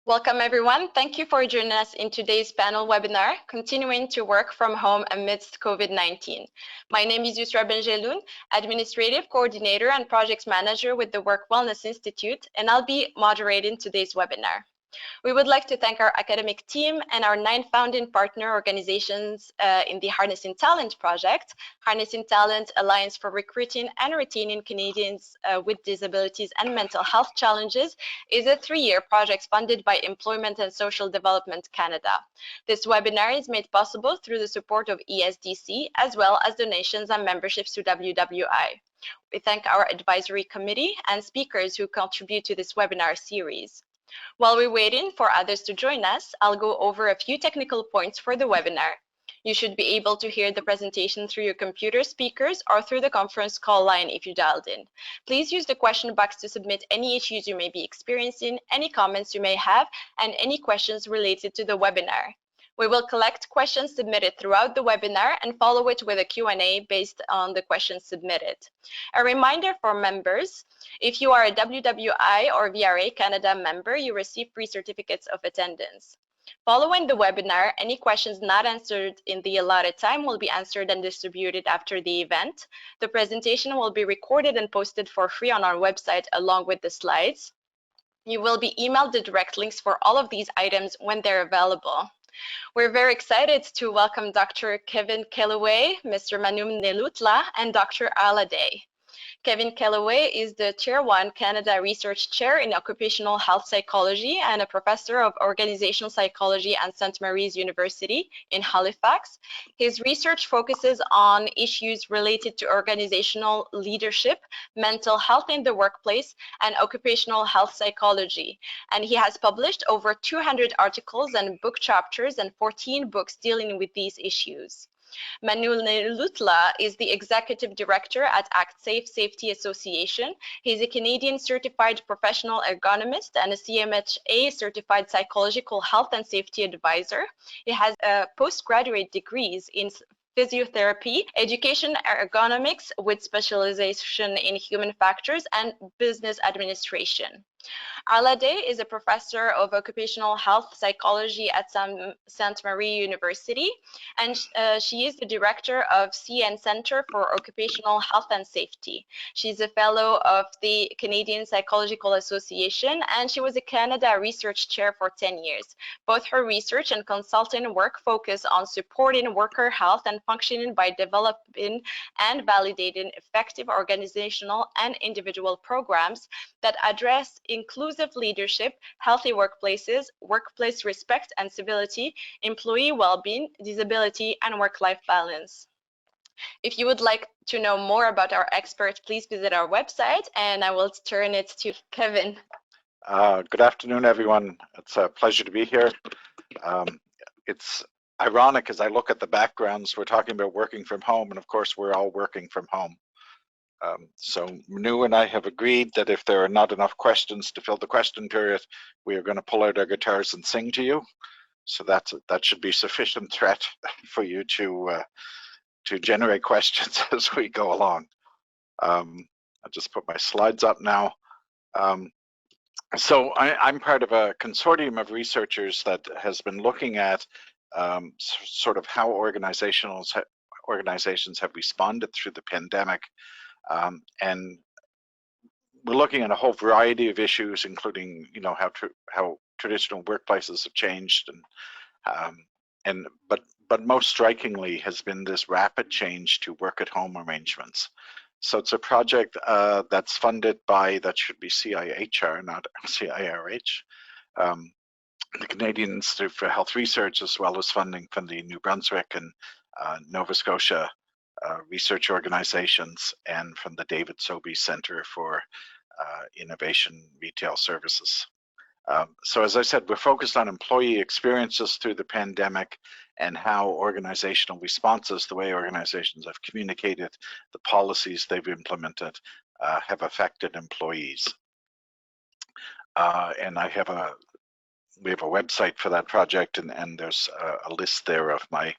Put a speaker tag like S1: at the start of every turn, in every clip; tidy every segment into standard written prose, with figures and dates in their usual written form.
S1: Welcome everyone. Thank you for joining us in today's panel webinar, Continuing to Work from Home Amidst COVID-19. My name is Yusra Benjeloun, Administrative Coordinator and Project Manager with the Work Wellness Institute, and I'll be moderating today's webinar. We would like to thank our academic team and our 9 founding partner organizations in the Harnessing Talent project. Harnessing Talent Alliance for Recruiting and Retaining Canadians with Disabilities and Mental Health Challenges is a 3-year project funded by Employment and Social Development Canada. This webinar is made possible through the support of ESDC as well as donations and memberships to WWI. We thank our advisory committee and speakers who contribute to this webinar series. While we're waiting for others to join us, I'll go over a few technical points for the webinar. You should be able to hear the presentation through your computer speakers or through the conference call line if you dialed in. Please use the question box to submit any issues you may be experiencing, any comments you may have, and any questions related to the webinar. We will collect questions submitted throughout the webinar and follow it with a Q&A based on the questions submitted. A reminder for members, if you are a WWI or VRA Canada member, you receive free certificates of attendance. Following the webinar, any questions not answered in the allotted time will be answered and distributed after the event. The presentation will be recorded and posted for free on our website along with the slides. You will be emailed the direct links for all of these items when they're available. We're very excited to welcome Dr. Kevin Kelloway, Mr. Manu Nellutla, and Dr. Arla. Kevin Kelloway is the Tier 1 Canada Research Chair in Occupational Health Psychology and a Professor of Organizational Psychology at St. Mary's University in Halifax. His research focuses on issues related to organizational leadership, mental health in the workplace, and occupational health psychology. And he has published over 200 articles and book chapters and 14 books dealing with these issues. Manu Nellutla is the Executive Director at Actsafe Safety Association. He's a Canadian Certified Professional Ergonomist and a CMHA Certified Psychological Health and Safety Advisor. He has postgraduate degrees in physiotherapy, education ergonomics with specialization in human factors, and business administration. Arla is a professor of occupational health psychology at St. Marie University, and she is the director of CN Center for Occupational Health and Safety. She's a fellow of the Canadian Psychological Association, and she was a Canada Research Chair for 10 years. Both her research and consulting work focus on supporting worker health and functioning by developing and validating effective organizational and individual programs that address inclusive leadership, healthy workplaces, workplace respect and civility, employee well-being, disability, and work-life balance. If you would like to know more about our expert, please visit our website, and I will turn it to Kevin.
S2: Good afternoon, everyone. It's a pleasure to be here. It's ironic as I look at the backgrounds, we're talking about working from home, and of course, we're all working from home. So Manu and I have agreed that if there are not enough questions to fill the question period, we are going to pull out our guitars and sing to you. So that should be sufficient threat for you to generate questions as we go along. I'll just put my slides up now. So I'm part of a consortium of researchers that has been looking at sort of how organizations have responded through the pandemic. And we're looking at a whole variety of issues, including, you know, how traditional workplaces have changed, but most strikingly has been this rapid change to work-at-home arrangements. So it's a project that's funded by, that should be CIHR, not CIRH, the Canadian Institute for Health Research, as well as funding from the New Brunswick and Nova Scotia research organizations, and from the David Sobey Center for Innovation Retail Services. So as I said, we're focused on employee experiences through the pandemic and how organizational responses, the way organizations have communicated, the policies they've implemented, have affected employees. And we have a website for that project, and there's a list there of my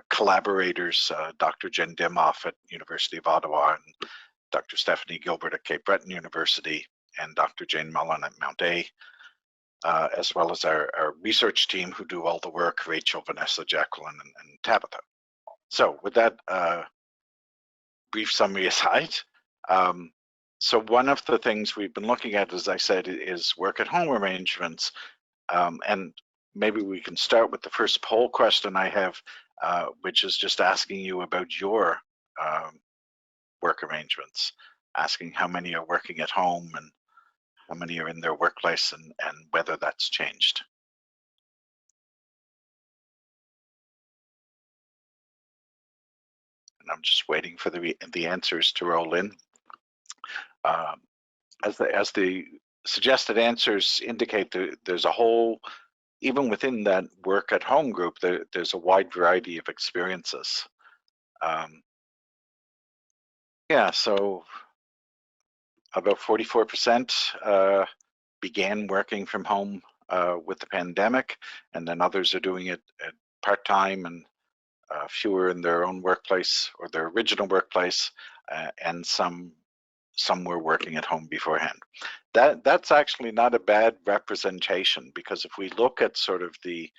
S2: collaborators, Dr. Jen Demoff at University of Ottawa, and Dr. Stephanie Gilbert at Cape Breton University, and Dr. Jane Mullen at Mount A. as well as our research team who do all the work, Rachel, Vanessa, Jacqueline, and Tabitha. So with that brief summary aside, so one of the things we've been looking at, as I said, is work at home arrangements. And maybe we can start with the first poll question I have, which is just asking you about your work arrangements, asking how many are working at home and how many are in their workplace, and whether that's changed. And I'm just waiting for the answers to roll in. As the suggested answers indicate, there's a whole, even within that work at home group, there's a wide variety of experiences. Yeah, so about 44% began working from home with the pandemic, and then others are doing it at part-time, and fewer in their own workplace or their original workplace, and some were working at home beforehand. That's actually not a bad representation, because if we look at sort of the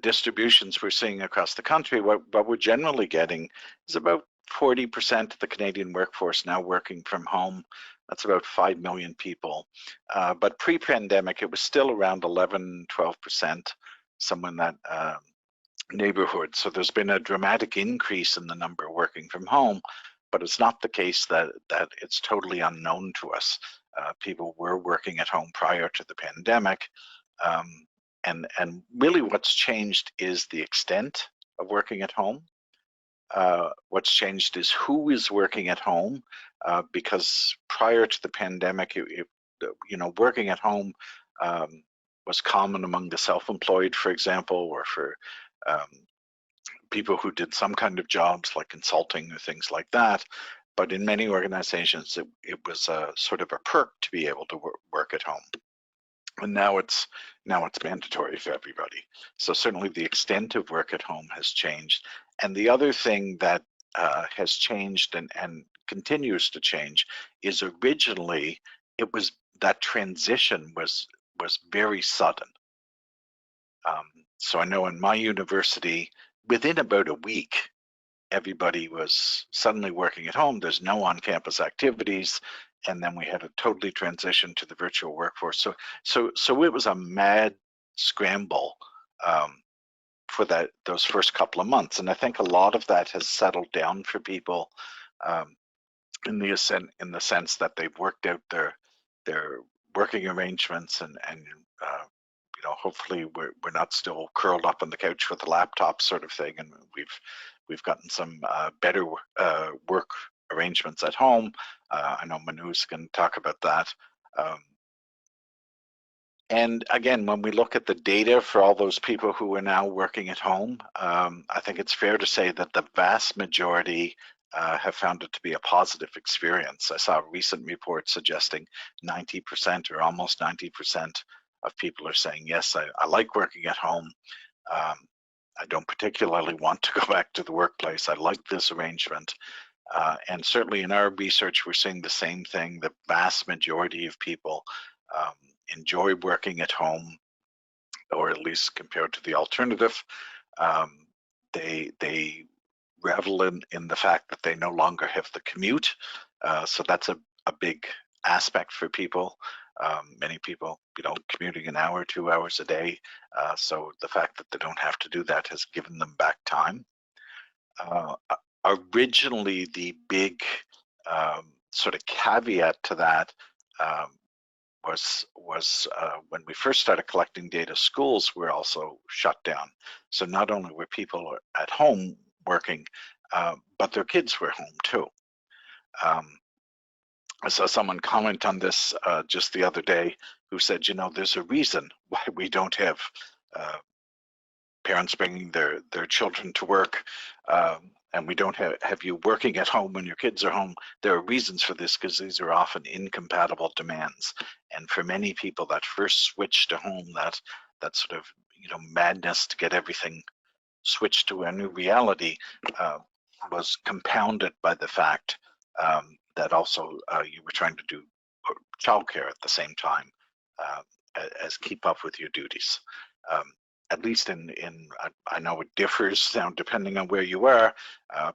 S2: distributions we're seeing across the country, what we're generally getting is about 40% of the Canadian workforce now working from home. That's about 5 million people. But pre-pandemic, it was still around 11, 12%, somewhere in that neighborhood. So there's been a dramatic increase in the number working from home, but it's not the case that it's totally unknown to us. People were working at home prior to the pandemic. And really what's changed is the extent of working at home. What's changed is who is working at home, because prior to the pandemic, working at home was common among the self-employed, for example, or for people who did some kind of jobs like consulting or things like that. But in many organizations, it was a sort of a perk to be able to work at home. And now it's mandatory for everybody. So certainly the extent of work at home has changed. And the other thing that has changed and continues to change is originally that transition was very sudden. So I know in my university, within about a week, everybody was suddenly working at home. There's no on-campus activities, and then we had to totally transition to the virtual workforce. So it was a mad scramble for those first couple of months, and I think a lot of that has settled down for people in the sense that they've worked out their working arrangements, and hopefully we're not still curled up on the couch with a laptop sort of thing, and we've gotten some better work arrangements at home. I know Manu's going to talk about that. And again, when we look at the data for all those people who are now working at home, I think it's fair to say that the vast majority have found it to be a positive experience. I saw a recent report suggesting 90% or almost 90% of people are saying, yes, I like working at home. I don't particularly want to go back to the workplace. I like this arrangement. And certainly in our research, we're seeing the same thing. The vast majority of people enjoy working at home, or at least compared to the alternative. They revel in the fact that they no longer have the commute. So that's a big aspect for people. Many people, commuting an hour, 2 hours a day. So the fact that they don't have to do that has given them back time. Originally, the big sort of caveat to that was when we first started collecting data, schools were also shut down. So not only were people at home working, but their kids were home too. I saw someone comment on this just the other day who said, there's a reason why we don't have parents bringing their children to work, and we don't have you working at home when your kids are home. There are reasons for this, because these are often incompatible demands. And for many people, that first switch to home, that sort of madness to get everything switched to a new reality, was compounded by the fact that also you were trying to do childcare at the same time as keep up with your duties. At least I know it differs now depending on where you are,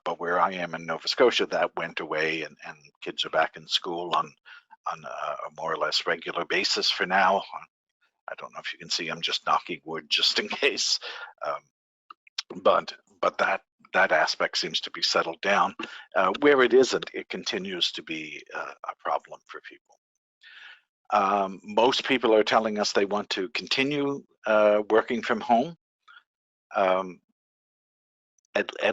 S2: but where I am in Nova Scotia, that went away, and kids are back in school on a more or less regular basis for now. I don't know if you can see, I'm just knocking wood just in case. But that aspect seems to be settled down. Where it isn't, it continues to be a problem for people. Most people are telling us they want to continue working from home, at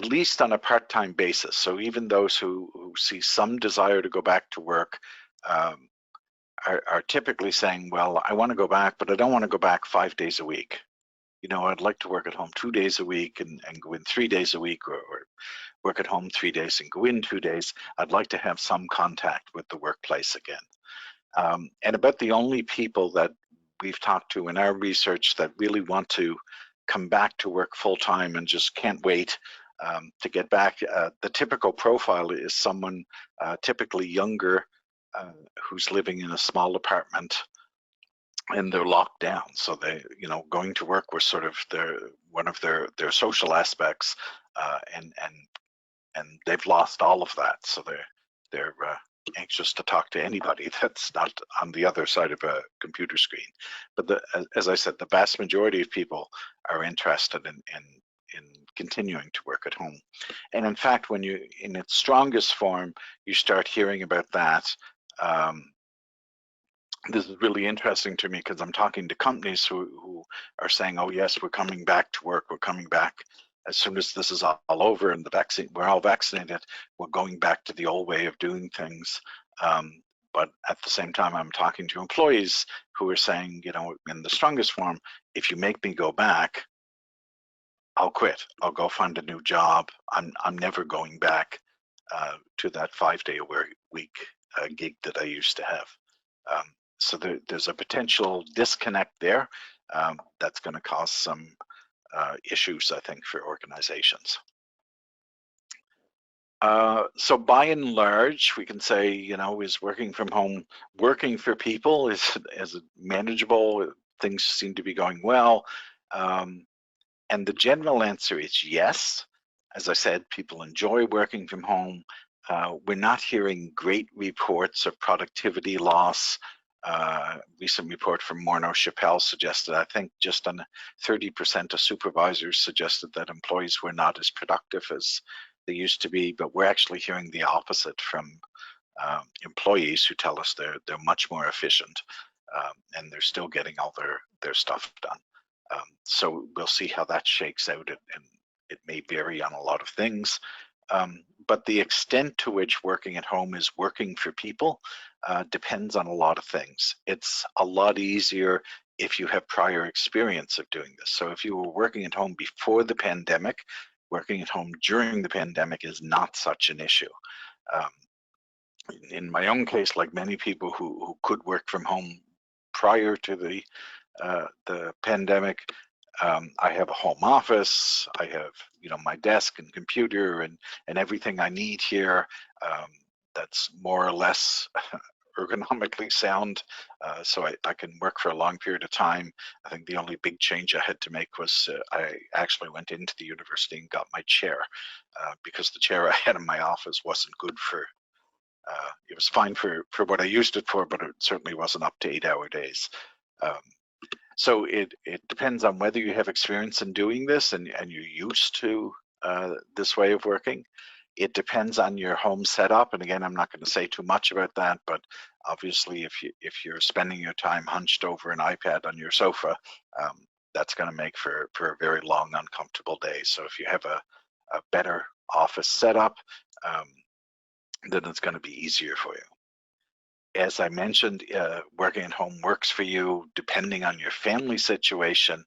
S2: least on a part-time basis. So even those who see some desire to go back to work are typically saying, well, I want to go back, but I don't want to go back 5 days a week. You know, I'd like to work at home 2 days a week and go in 3 days a week, or work at home 3 days and go in 2 days. I'd like to have some contact with the workplace again. And about the only people that we've talked to in our research that really want to come back to work full-time and just can't wait to get back, the typical profile is someone typically younger who's living in a small apartment and they're locked down. So they, you know, going to work was sort of one of their social aspects, and they've lost all of that. So they're anxious to talk to anybody that's not on the other side of a computer screen. But as I said, the vast majority of people are interested in continuing to work at home. And in fact, when you, in its strongest form, you start hearing about that. This is really interesting to me because I'm talking to companies who are saying, oh yes, we're coming back to work, we're coming back as soon as this is all over and the vaccine, we're all vaccinated, we're going back to the old way of doing things. But at the same time, I'm talking to employees who are saying, you know, in the strongest form, if you make me go back, I'll quit. I'll go find a new job. I'm never going back to that 5-day a week gig that I used to have. So there's a potential disconnect there that's going to cause some issues, I think, for organizations. So by and large, we can say, you know, is working from home working for people? Is it manageable? Things seem to be going well. And the general answer is yes. As I said, people enjoy working from home. We're not hearing great reports of productivity loss. Recent report from Morneau Chappelle suggested, I think just on 30% of supervisors suggested that employees were not as productive as they used to be, but we're actually hearing the opposite from employees who tell us they're much more efficient, and they're still getting all their stuff done. So we'll see how that shakes out, and it may vary on a lot of things. But the extent to which working at home is working for people depends on a lot of things. It's a lot easier if you have prior experience of doing this. So if you were working at home before the pandemic, working at home during the pandemic is not such an issue. In my own case, like many people who could work from home prior to the pandemic, I have a home office. I have, you know, my desk and computer and everything I need here. That's more or less ergonomically sound, so I can work for a long period of time. I think the only big change I had to make was I actually went into the university and got my chair because the chair I had in my office wasn't good for. It was fine for what I used it for, but it certainly wasn't up to 8-hour days. So it depends on whether you have experience in doing this and you're used to this way of working. It depends on your home setup, and again, I'm not going to say too much about that, but obviously if you're spending your time hunched over an iPad on your sofa, that's going to make for a very long, uncomfortable day. So if you have a better office setup, then it's going to be easier for you. As I mentioned, working at home works for you depending on your family situation,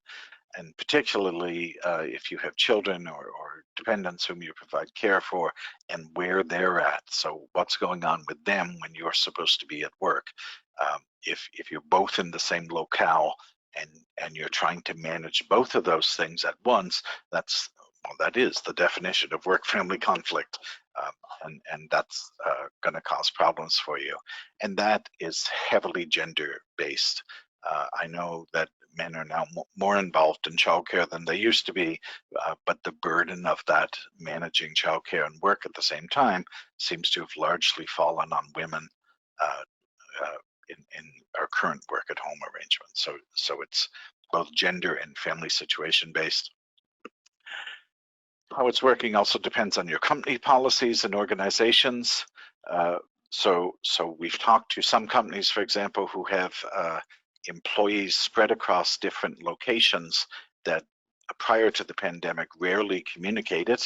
S2: and particularly if you have children or dependents whom you provide care for and where they're at. So what's going on with them when you're supposed to be at work? If you're both in the same locale and you're trying to manage both of those things at once, that's well, that is the definition of work-family conflict, and that's going to cause problems for you. And that is heavily gender-based. I know that men are now more involved in childcare than they used to be, but the burden of that managing childcare and work at the same time seems to have largely fallen on women in our current work-at-home arrangement. So it's both gender and family situation based. How it's working also depends on your company policies and organizations. So we've talked to some companies, for example, who have employees spread across different locations that prior to the pandemic rarely communicated.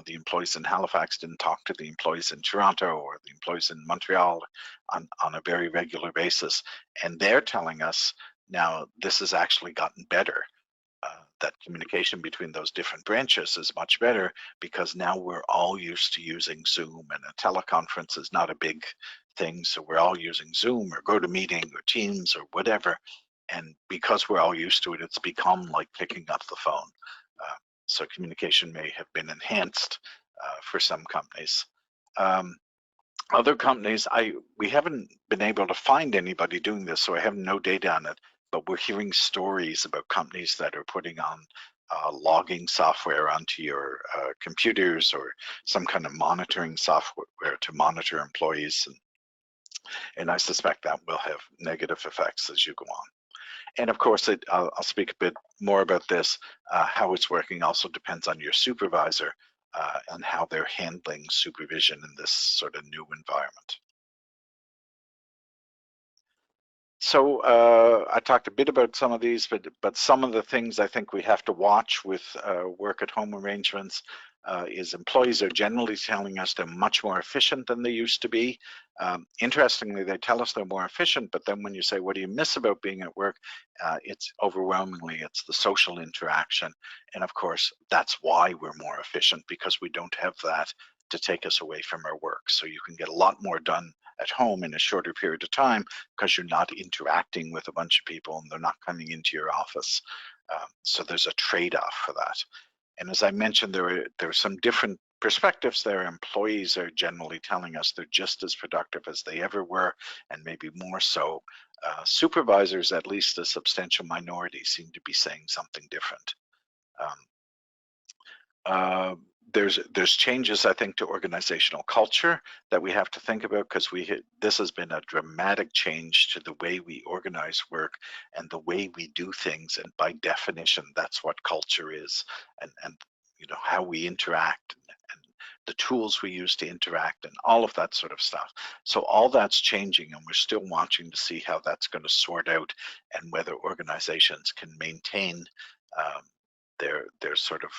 S2: The employees in Halifax didn't talk to the employees in Toronto or the employees in Montreal on a very regular basis. And they're telling us now this has actually gotten better. That communication between those different branches is much better because now we're all used to using Zoom, and a teleconference is not a big thing. So we're all using Zoom or GoToMeeting or Teams or whatever. And because we're all used to it, it's become like picking up the phone. So communication may have been enhanced for some companies. Other companies, we haven't been able to find anybody doing this, so I have no data on it, but we're hearing stories about companies that are putting on logging software onto your computers or some kind of monitoring software to monitor employees. And I suspect that will have negative effects as you go on. And of course, I'll speak a bit more about this. How it's working also depends on your supervisor and how they're handling supervision in this sort of new environment. So I talked a bit about some of these, but some of the things I think we have to watch with work-at-home arrangements is employees are generally telling us they're much more efficient than they used to be. Interestingly, they tell us they're more efficient, but then when you say, what do you miss about being at work? It's overwhelmingly, it's the social interaction. And of course, that's why we're more efficient, because we don't have that to take us away from our work. So you can get a lot more done at home in a shorter period of time because you're not interacting with a bunch of people and they're not coming into your office. So there's a trade-off for that. And as I mentioned, there are some different perspectives there. Employees are generally telling us they're just as productive as they ever were, and maybe more so. Supervisors, at least a substantial minority, seem to be saying something different. There's changes, I think, to organizational culture that we have to think about, because this has been a dramatic change to the way we organize work and the way we do things. And by definition, that's what culture is, and how we interact and the tools we use to interact and all of that sort of stuff. So all that's changing, and we're still watching to see how that's going to sort out and whether organizations can maintain their sort of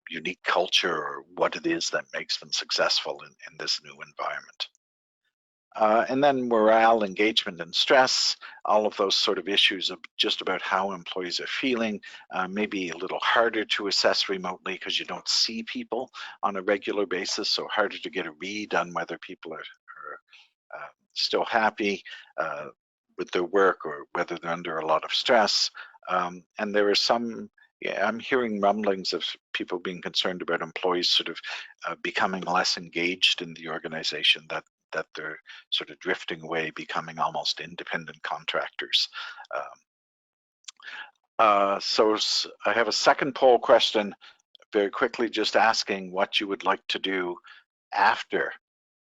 S2: unique culture or what it is that makes them successful in this new environment. And then morale, engagement, and stress, all of those sort of issues of just about how employees are feeling, maybe a little harder to assess remotely because you don't see people on a regular basis, so harder to get a read on whether people are still happy with their work or whether they're under a lot of stress. And there are some, I'm hearing rumblings of people being concerned about employees sort of becoming less engaged in the organization, that they're sort of drifting away, becoming almost independent contractors. So I have a second poll question, very quickly, just asking what you would like to do after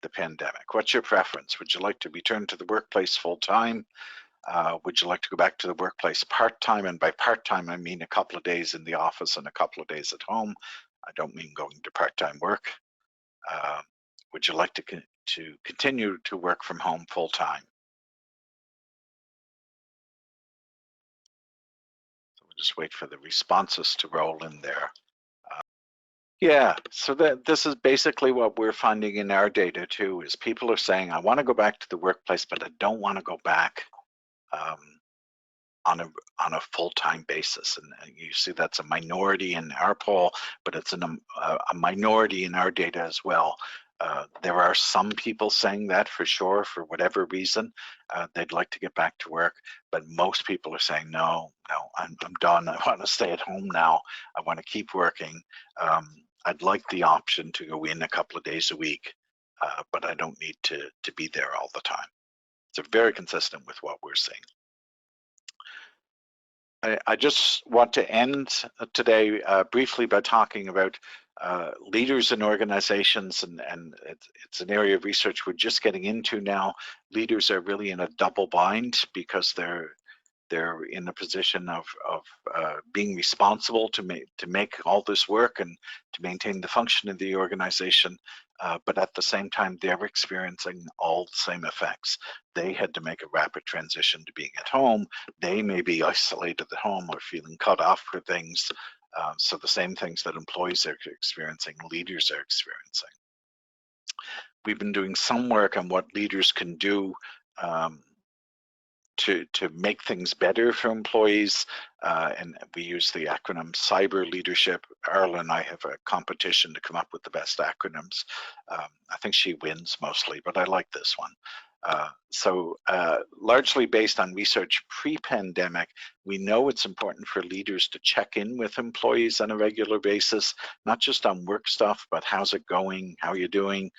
S2: the pandemic. What's your preference? Would you like to return to the workplace full-time? Would you like to go back to the workplace part-time? And by part-time, I mean a couple of days in the office and a couple of days at home. I don't mean going to part-time work. Would you like to continue to work from home full-time? So we'll just wait for the responses to roll in there. Yeah, so this is basically what we're finding in our data too, is people are saying, I want to go back to the workplace, but I don't want to go back on a full-time basis. And you see that's a minority in our poll, but it's a minority in our data as well. There are some people saying that for sure, for whatever reason, they'd like to get back to work, but most people are saying, no, I'm done. I want to stay at home now. I want to keep working. I'd like the option to go in a couple of days a week, but I don't need to be there all the time. It's very consistent with what we're seeing. I just want to end today briefly by talking about leaders in organizations, and it's an area of research we're just getting into now. Leaders are really in a double bind because they're in a position of being responsible to make all this work and to maintain the function of the organization, but at the same time they're experiencing all the same effects. They had to make a rapid transition to being at home. They may be isolated at home or feeling cut off for things. So the same things that employees are experiencing, leaders are experiencing. We've been doing some work on what leaders can do to make things better for employees, and we use the acronym Cyber Leadership. Arla and I have a competition to come up with the best acronyms. I think she wins mostly, but I like this one. So largely based on research pre-pandemic, we know it's important for leaders to check in with employees on a regular basis, not just on work stuff, but how's it going, how are you doing?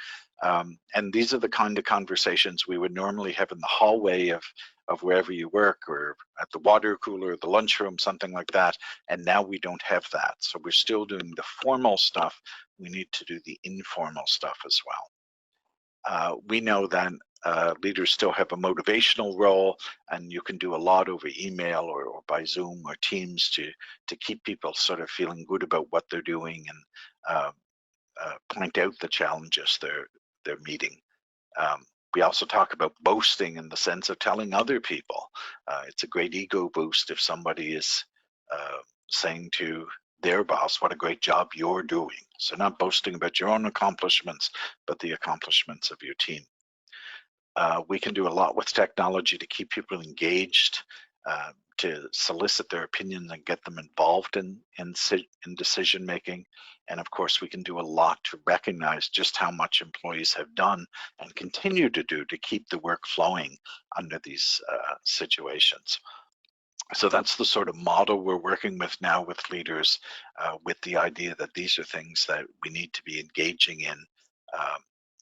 S2: And these are the kind of conversations we would normally have in the hallway of wherever you work, or at the water cooler, the lunchroom, something like that. And now we don't have that. So we're still doing the formal stuff. We need to do the informal stuff as well. We know that leaders still have a motivational role, and you can do a lot over email or by Zoom or Teams to keep people sort of feeling good about what they're doing and point out the challenges they're meeting. We also talk about boasting in the sense of telling other people. It's a great ego boost if somebody is saying to their boss what a great job you're doing. So not boasting about your own accomplishments, but the accomplishments of your team. We can do a lot with technology to keep people engaged, to solicit their opinions and get them involved in decision making. And of course, we can do a lot to recognize just how much employees have done and continue to do to keep the work flowing under these situations. So that's the sort of model we're working with now with leaders, with the idea that these are things that we need to be engaging in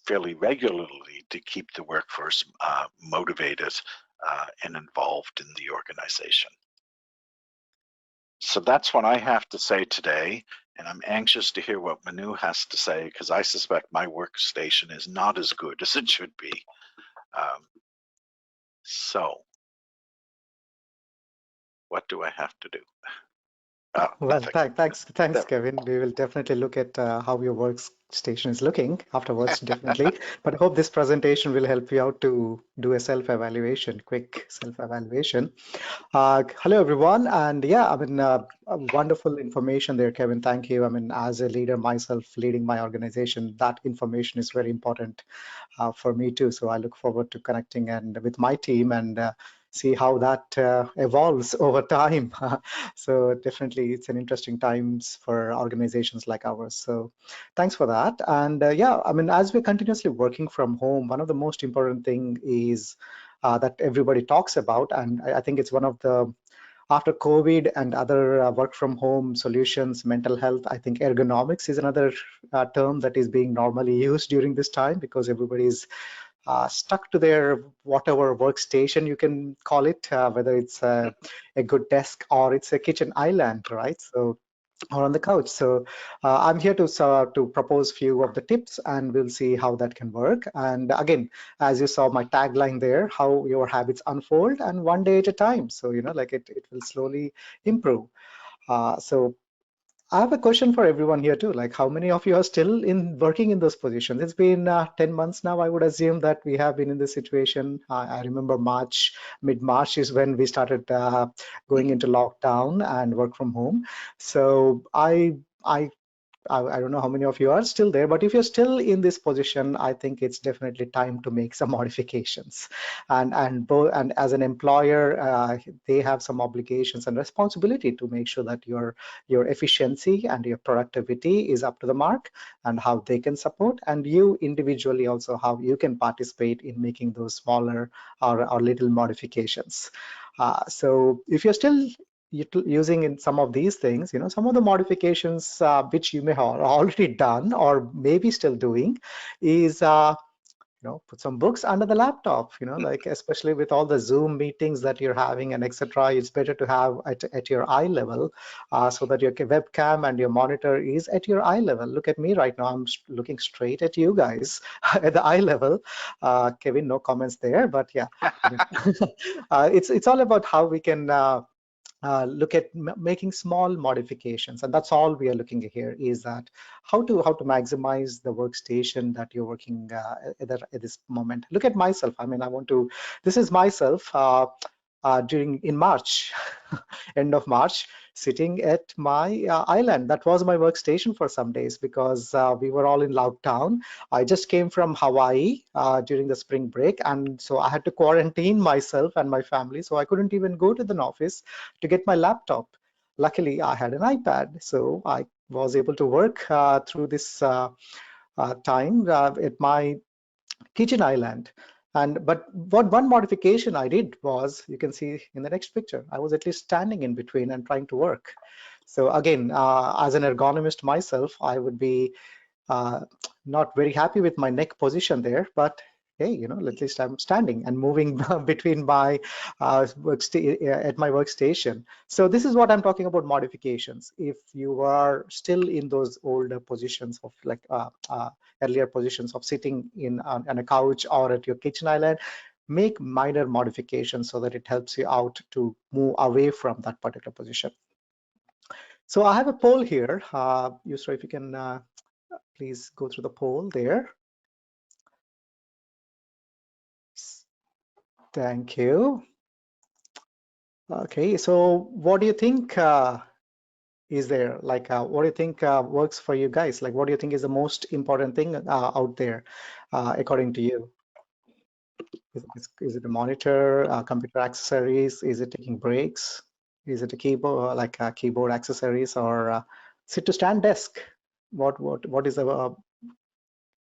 S2: fairly regularly to keep the workforce motivated and involved in the organization. So that's what I have to say today, and I'm anxious to hear what Manu has to say, because I suspect my workstation is not as good as it should be. So what do I have to do?
S3: Well, thanks, Kevin. We will definitely look at how your workstation is looking afterwards, definitely. But I hope this presentation will help you out to do a self-evaluation, quick self-evaluation. Hello, everyone. And yeah, I mean, wonderful information there, Kevin. Thank you. I mean, as a leader myself, leading my organization, that information is very important for me too. So I look forward to connecting and with my team and see how that evolves over time. So definitely it's an interesting times for organizations like ours. So thanks for that. And yeah, I mean, as we're continuously working from home, one of the most important thing is that everybody talks about, and I think it's one of the, after COVID and other work from home solutions, mental health, I think ergonomics is another term that is being normally used during this time, because everybody's stuck to their whatever workstation you can call it, whether it's a good desk or it's a kitchen island, right? So, or on the couch. So I'm here to propose few of the tips, and we'll see how that can work. And again, as you saw my tagline there, how your habits unfold and one day at a time. So, you know, like it will slowly improve. So I have a question for everyone here too. Like, how many of you are still working in those positions? It's been 10 months now. I would assume that we have been in this situation. I remember mid-March is when we started going into lockdown and work from home. So I I don't know how many of you are still there, but if you're still in this position, I think it's definitely time to make some modifications. And as an employer, they have some obligations and responsibility to make sure that your efficiency and your productivity is up to the mark, and how they can support, and you individually also how you can participate in making those smaller or little modifications. So if you're still using in some of these things, some of the modifications which you may have already done or maybe still doing is put some books under the laptop, like especially with all the Zoom meetings that you're having and etc. It's better to have at your eye level, so that your webcam and your monitor is at your eye level. Look at me right now, I'm looking straight at you guys at the eye level. Kevin, no comments there, but yeah. It's all about how we can look at making small modifications, and that's all we are looking at here, is that how to maximize the workstation that you're working at this moment. Look at myself. I mean, this is myself in March, end of March, sitting at my island. That was my workstation for some days because we were all in lockdown. I just came from Hawaii during the spring break, and so I had to quarantine myself and my family, so I couldn't even go to the office to get my laptop. Luckily, I had an iPad, so I was able to work through this time at my kitchen island. But one modification I did was, you can see in the next picture, I was at least standing in between and trying to work. So again, as an ergonomist myself, I would be not very happy with my neck position there, but hey, at least I'm standing and moving between my at my workstation. So this is what I'm talking about modifications. If you are still in those older positions of like earlier positions of sitting on a couch or at your kitchen island, make minor modifications so that it helps you out to move away from that particular position. So I have a poll here. Yusra, if you can please go through the poll there. Thank you. Okay, so what do you think is there? Like, what do you think works for you guys? Like, what do you think is the most important thing out there, according to you? Is it a monitor, computer accessories? Is it taking breaks? Is it a keyboard, like keyboard accessories, or sit to stand desk? What is the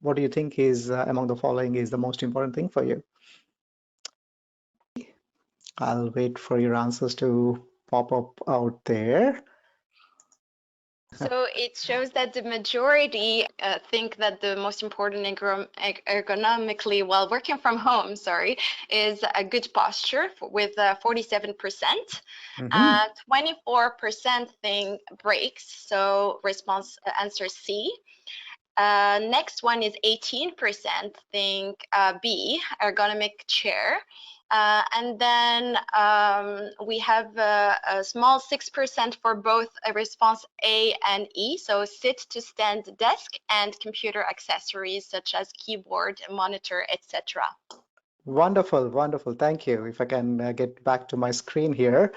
S3: what do you think is among the following is the most important thing for you? I'll wait for your answers to pop up out there.
S1: So it shows that the majority think that the most important ergonomically while working from home, is a good posture with 47%. 24% think breaks, so response answer C. Next one is 18% think B, ergonomic chair. And then we have a small 6% for both a response A and E, so sit to stand desk and computer accessories such as keyboard, monitor, etc.
S3: Wonderful, wonderful. Thank you. If I can get back to my screen here.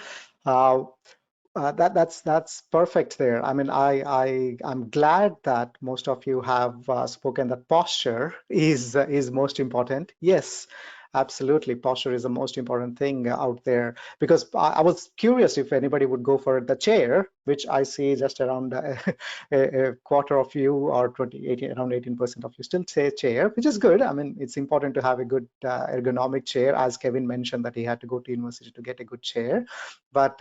S3: That's perfect there. I mean, I'm glad that most of you have spoken that posture is most important. Yes, absolutely. Posture is the most important thing out there, because I was curious if anybody would go for the chair, which I see just around a quarter of you, or around 18% of you still say chair, which is good. I mean, it's important to have a good ergonomic chair, as Kevin mentioned that he had to go to university to get a good chair. But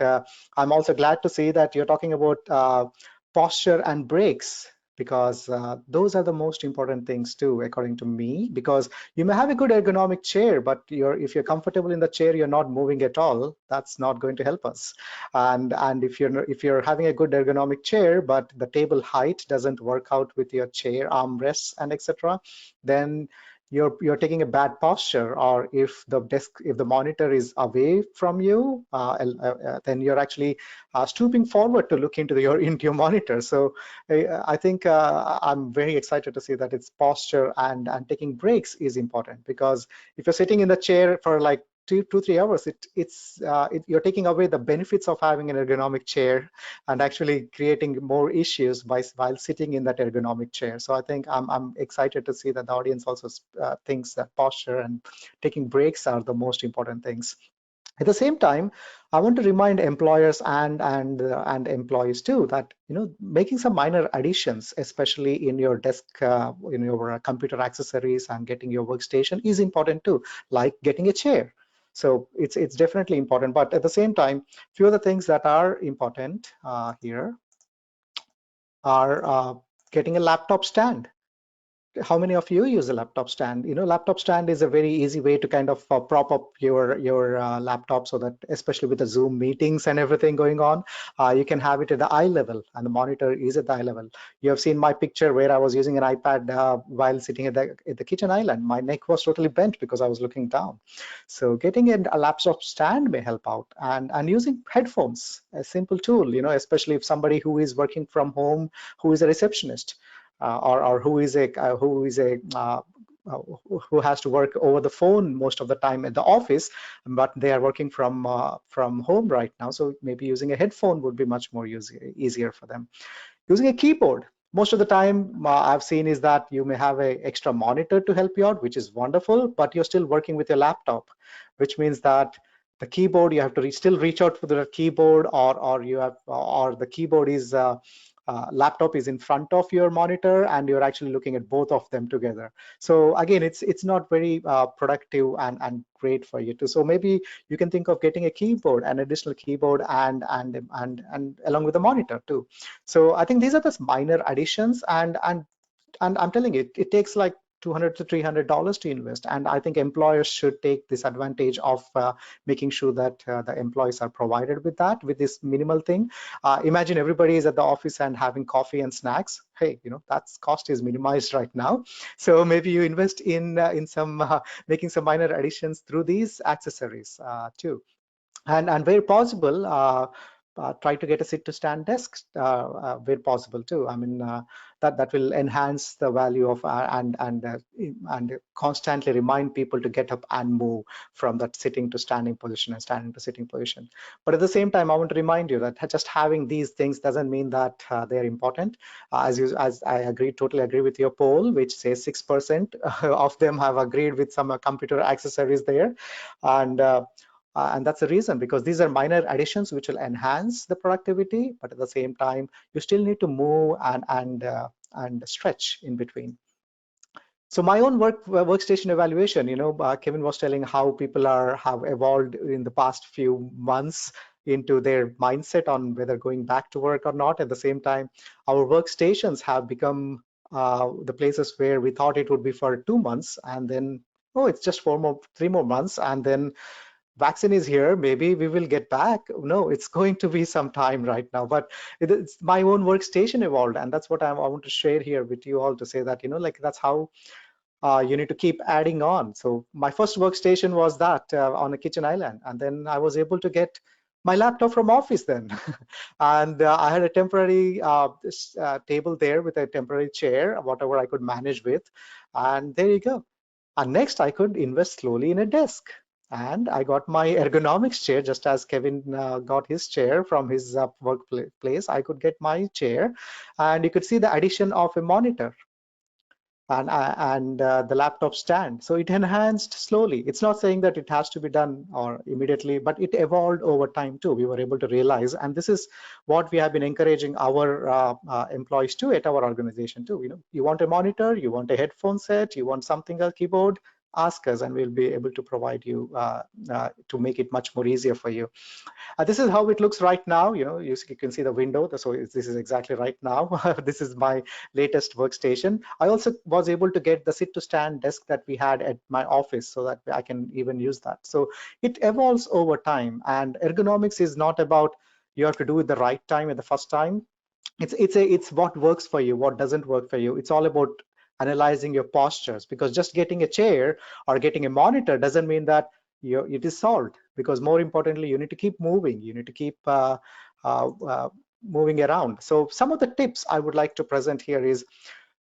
S3: I'm also glad to see that you're talking about posture and breaks, because those are the most important things too, according to me. Because you may have a good ergonomic chair, but if you're comfortable in the chair, you're not moving at all, that's not going to help us. And if you're having a good ergonomic chair, but the table height doesn't work out with your chair armrests and etc., then you're taking a bad posture. Or if the monitor is away from you, then you're actually stooping forward to look into your monitor. So I think I'm very excited to see that it's posture and taking breaks is important, because if you're sitting in the chair for like 2-3 hours, you're taking away the benefits of having an ergonomic chair and actually creating more issues while sitting in that ergonomic chair. So I think I'm excited to see that the audience also thinks that posture and taking breaks are the most important things. At the same time, I want to remind employers and employees too that making some minor additions, especially in your desk, in your computer accessories and getting your workstation, is important too, like getting a chair. So it's definitely important. But at the same time, few of the things that are important here are getting a laptop stand. How many of you use a laptop stand? Laptop stand is a very easy way to kind of prop up your laptop, so that especially with the Zoom meetings and everything going on, you can have it at the eye level, and the monitor is at the eye level. You have seen my picture where I was using an iPad while sitting at the kitchen island. My neck was totally bent because I was looking down. So getting a laptop stand may help out, and using headphones, a simple tool, especially if somebody who is working from home, who is a receptionist, or who has to work over the phone most of the time at the office, but they are working from home right now. So maybe using a headphone would be much more easier for them. Using a keyboard, most of the time I've seen is that you may have an extra monitor to help you out, which is wonderful, but you're still working with your laptop, which means that the keyboard, you have to still reach out for the keyboard, or the keyboard is laptop is in front of your monitor and you're actually looking at both of them together. So again, it's not very productive and great for you too. So maybe you can think of getting a keyboard, an additional keyboard, and along with the monitor too. So I think these are the minor additions, and I'm telling you, it takes like $200 to $300 to invest, and I think employers should take this advantage of making sure that the employees are provided with this minimal thing. Imagine everybody is at the office and having coffee and snacks. Hey, that's cost is minimized right now. So maybe you invest in some making some minor additions through these accessories too. And where possible, try to get a sit to stand desk where possible too. I mean, that will enhance the value of and constantly remind people to get up and move from that sitting to standing position and standing to sitting position. But at the same time, I want to remind you that just having these things doesn't mean that they're important. As I totally agree with your poll, which says 6% of them have agreed with some computer accessories there, and that's the reason, because these are minor additions which will enhance the productivity, but at the same time, you still need to move and stretch in between. So my own workstation evaluation, Kevin was telling how people have evolved in the past few months into their mindset on whether going back to work or not. At the same time, our workstations have become the places where we thought it would be for 2 months, and then, oh, it's just 3 more months, and then vaccine is here, maybe we will get back. No, it's going to be some time right now, but it's my own workstation evolved, and that's what I want to share here with you all, to say that that's how you need to keep adding on. So my first workstation was that on a kitchen island, and then I was able to get my laptop from office then. And I had a temporary table there with a temporary chair, whatever I could manage with, and there you go. And next, I could invest slowly in a desk. And I got my ergonomics chair, just as Kevin got his chair from his workplace. I could get my chair, and you could see the addition of a monitor and the laptop stand. So it enhanced slowly. It's not saying that it has to be done or immediately, but it evolved over time too. We were able to realize, and this is what we have been encouraging our employees to at our organization too. You want a monitor, you want a headphone set, you want something, a keyboard, ask us, and we'll be able to provide you to make it much more easier for you. This is how it looks right now. You can see the window. So this is exactly right now. This is my latest workstation. I also was able to get the sit to stand desk that we had at my office, so that I can even use that. So it evolves over time, and ergonomics is not about you have to do it the right time at the first time. It's what works for you, what doesn't work for you. It's all about analyzing your postures, because just getting a chair or getting a monitor doesn't mean that it is solved, because more importantly, you need to keep moving. You need to keep moving around. So some of the tips I would like to present here is,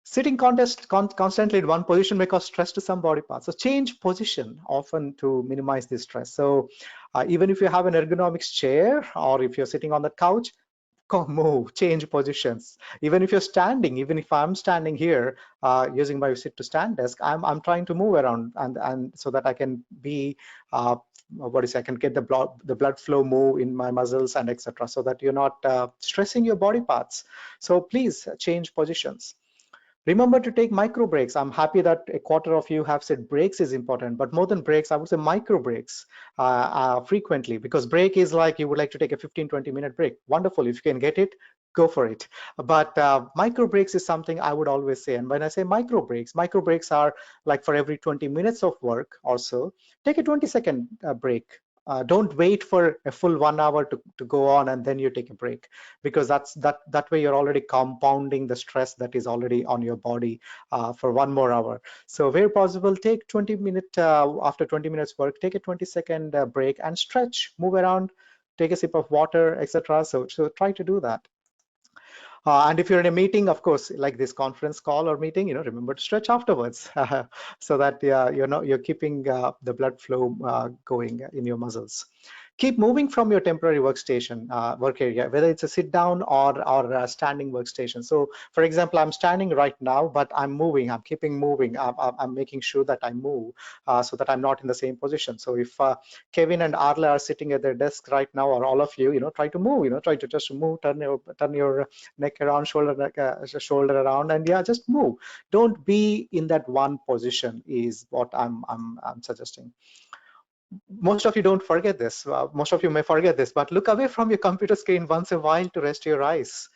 S3: Sitting constantly in one position may cause stress to some body parts. So change position often to minimize this stress. So even if you have an ergonomics chair, or if you're sitting on the couch, move, change positions. Even if you're standing, even if I'm standing here using my sit to stand desk, I'm trying to move around, and so that I can be I can get the blood flow move in my muscles and etc. So that you're not stressing your body parts. So please change positions. Remember to take micro breaks. I'm happy that a quarter of you have said breaks is important, but more than breaks, I would say micro breaks frequently, because break is like you would like to take a 15-20 minute break. Wonderful. If you can get it, go for it. But micro breaks is something I would always say. And when I say micro breaks are like for every 20 minutes of work or so, take a 20-second break. Don't wait for a full 1 hour to go on and then you take a break, because that way you're already compounding the stress that is already on your body for 1 more hour. So where possible, take 20 minutes after 20 minutes work, take a 20-second break and stretch, move around, take a sip of water, etc. So try to do that. And if you're in a meeting, of course, like this conference call or meeting, remember to stretch afterwards so that you're keeping the blood flow going in your muscles. Keep moving from your temporary workstation, work area, whether it's a sit down or a standing workstation. So for example, I'm standing right now, but I'm moving, I'm keeping moving. I'm making sure that I move so that I'm not in the same position. So if Kevin and Arla are sitting at their desk right now, or all of you, try to move, try to just move, turn your neck around, shoulder around, and yeah, just move. Don't be in that one position is what I'm suggesting. Most of you don't forget this. Most of you may forget this, but look away from your computer screen once in a while to rest your eyes.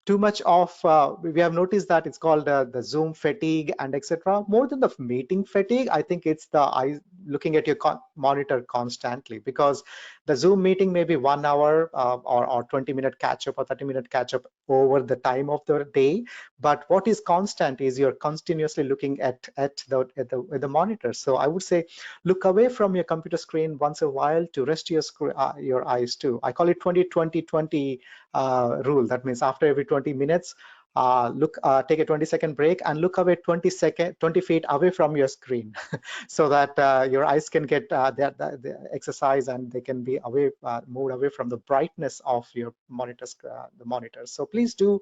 S3: Too much of we have noticed that it's called the Zoom fatigue and etc. More than the meeting fatigue, I think it's the eye looking at your monitor constantly, because the Zoom meeting may be 1 hour or 20-minute catch up or 30-minute catch up over the time of the day, but what is constant is you're continuously looking at the monitor. So I would say look away from your computer screen once in a while to rest your eyes too. I call it 20-20-20 rule. That means after every 20 minutes, take a 20-second break and look away 20 feet away from your screen so that your eyes can get the exercise and they can be away, moved away from the brightness of your monitors, the monitors. So please do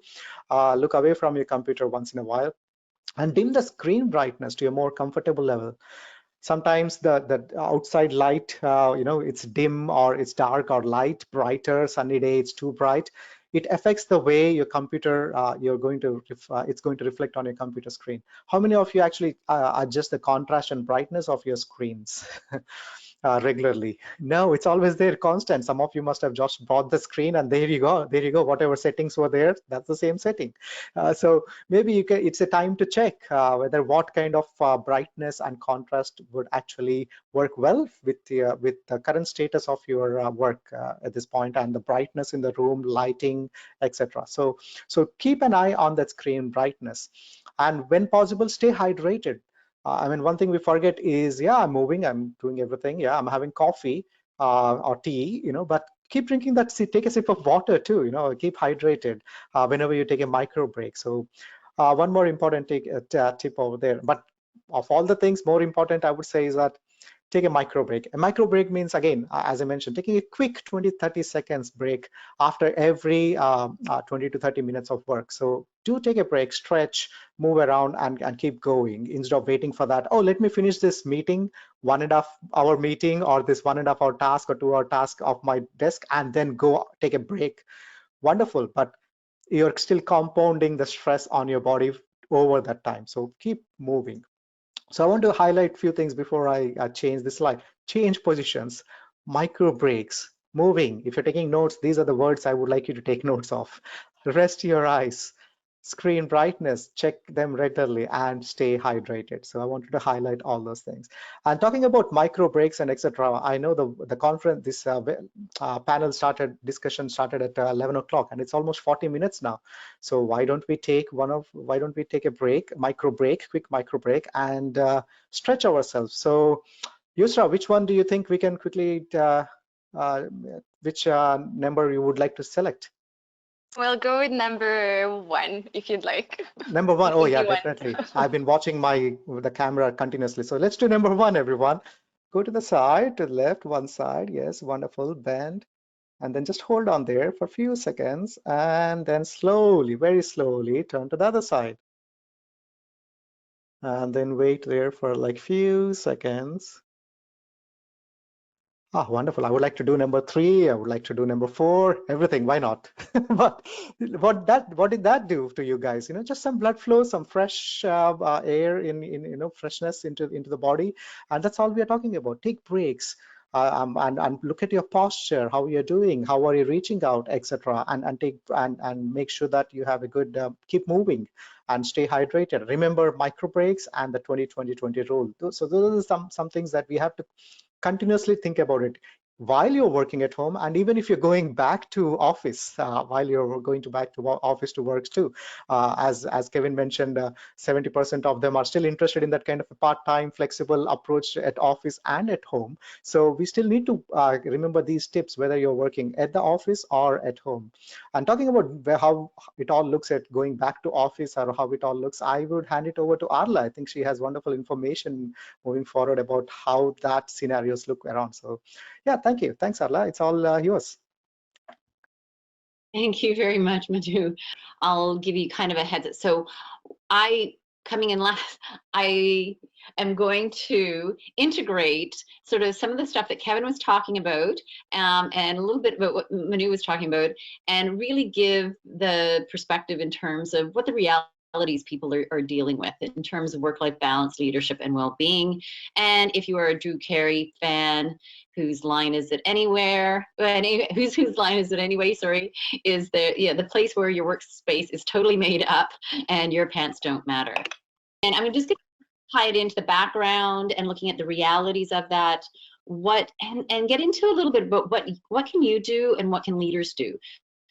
S3: look away from your computer once in a while and dim the screen brightness to a more comfortable level. Sometimes the outside light, it's dim or it's dark or light, brighter, sunny day, it's too bright. It affects the way your computer, it's going to reflect on your computer screen. How many of you actually adjust the contrast and brightness of your screens? Regularly? No, it's always there, constant. Some of you must have just bought the screen and there you go, whatever settings were there, that's the same setting. So maybe it's a time to check whether what kind of brightness and contrast would actually work well with the current status of your work at this point, and the brightness in the room, lighting, etc. So keep an eye on that screen brightness, and when possible, stay hydrated. I mean, one thing we forget is, yeah, I'm moving, I'm doing everything. Yeah, I'm having coffee or tea, but keep drinking that. Take a sip of water too, keep hydrated whenever you take a micro break. So one more important tip over there. But of all the things, more important, I would say, is that take a micro break. A micro break means, again, as I mentioned, taking a quick 20-30 seconds break after every 20 to 30 minutes of work. So do take a break, stretch, move around, and keep going instead of waiting for that. Oh, let me finish this meeting, 1.5 hour meeting, or this 1.5 hour task or 2 hour task of my desk, and then go take a break. Wonderful, but you're still compounding the stress on your body over that time. So keep moving. So I want to highlight a few things before I change the slide. Change positions, micro breaks, moving. If you're taking notes, these are the words I would like you to take notes of. Rest your eyes, screen brightness, check them regularly, and stay hydrated. So I wanted to highlight all those things. And talking about micro breaks and etc., I know the conference, this panel discussion started at 11 o'clock, and it's almost 40 minutes now. So why don't we take a break, quick micro break, and stretch ourselves. So Yusra, which one do you think we can quickly, which number you would like to select?
S1: We'll go with number 1 if you'd like.
S3: Number 1. Oh yeah,
S1: Easy one.
S3: definitely. I've been watching the camera continuously. So let's do number 1, everyone. Go to the side, to the left, one side. Yes, wonderful. Bend. And then just hold on there for a few seconds. And then slowly, very slowly, turn to the other side. And then wait there for like few seconds. Ah, wonderful. I would like to do number 3. I would like to do number 4, everything. Why not? But what did that do to you guys? Just some blood flow, some fresh air in freshness into the body. And that's all we are talking about. Take breaks. And look at your posture, how you're doing, how are you reaching out, etc. And make sure that you have a good keep moving and stay hydrated. Remember micro breaks and the 20-20-20 rule. So those are some things that we have to continuously think about it while you're working at home, and even if you're going back to office, while you're going back to office to work too. As Kevin mentioned, 70% of them are still interested in that kind of a part-time flexible approach at office and at home. So we still need to remember these tips, whether you're working at the office or at home. And talking about how it all looks at going back to office, or how it all looks, I would hand it over to Arla. I think she has wonderful information moving forward about how that scenarios look around. So yeah, thank you. Thanks, Arla. It's all yours.
S4: Thank you very much, Manu. I'll give you kind of a heads up. So coming in last, I am going to integrate sort of some of the stuff that Kevin was talking about, and a little bit about what Manu was talking about, and really give the perspective in terms of what the realities people are dealing with in terms of work-life balance, leadership, and well-being. And if you are a Drew Carey fan, whose line is it anywhere? Whose line is it anyway? Sorry, is the place where your workspace is totally made up and your pants don't matter. And I'm just going to tie it into the background and looking at the realities of that. And get into a little bit about what can you do and what can leaders do.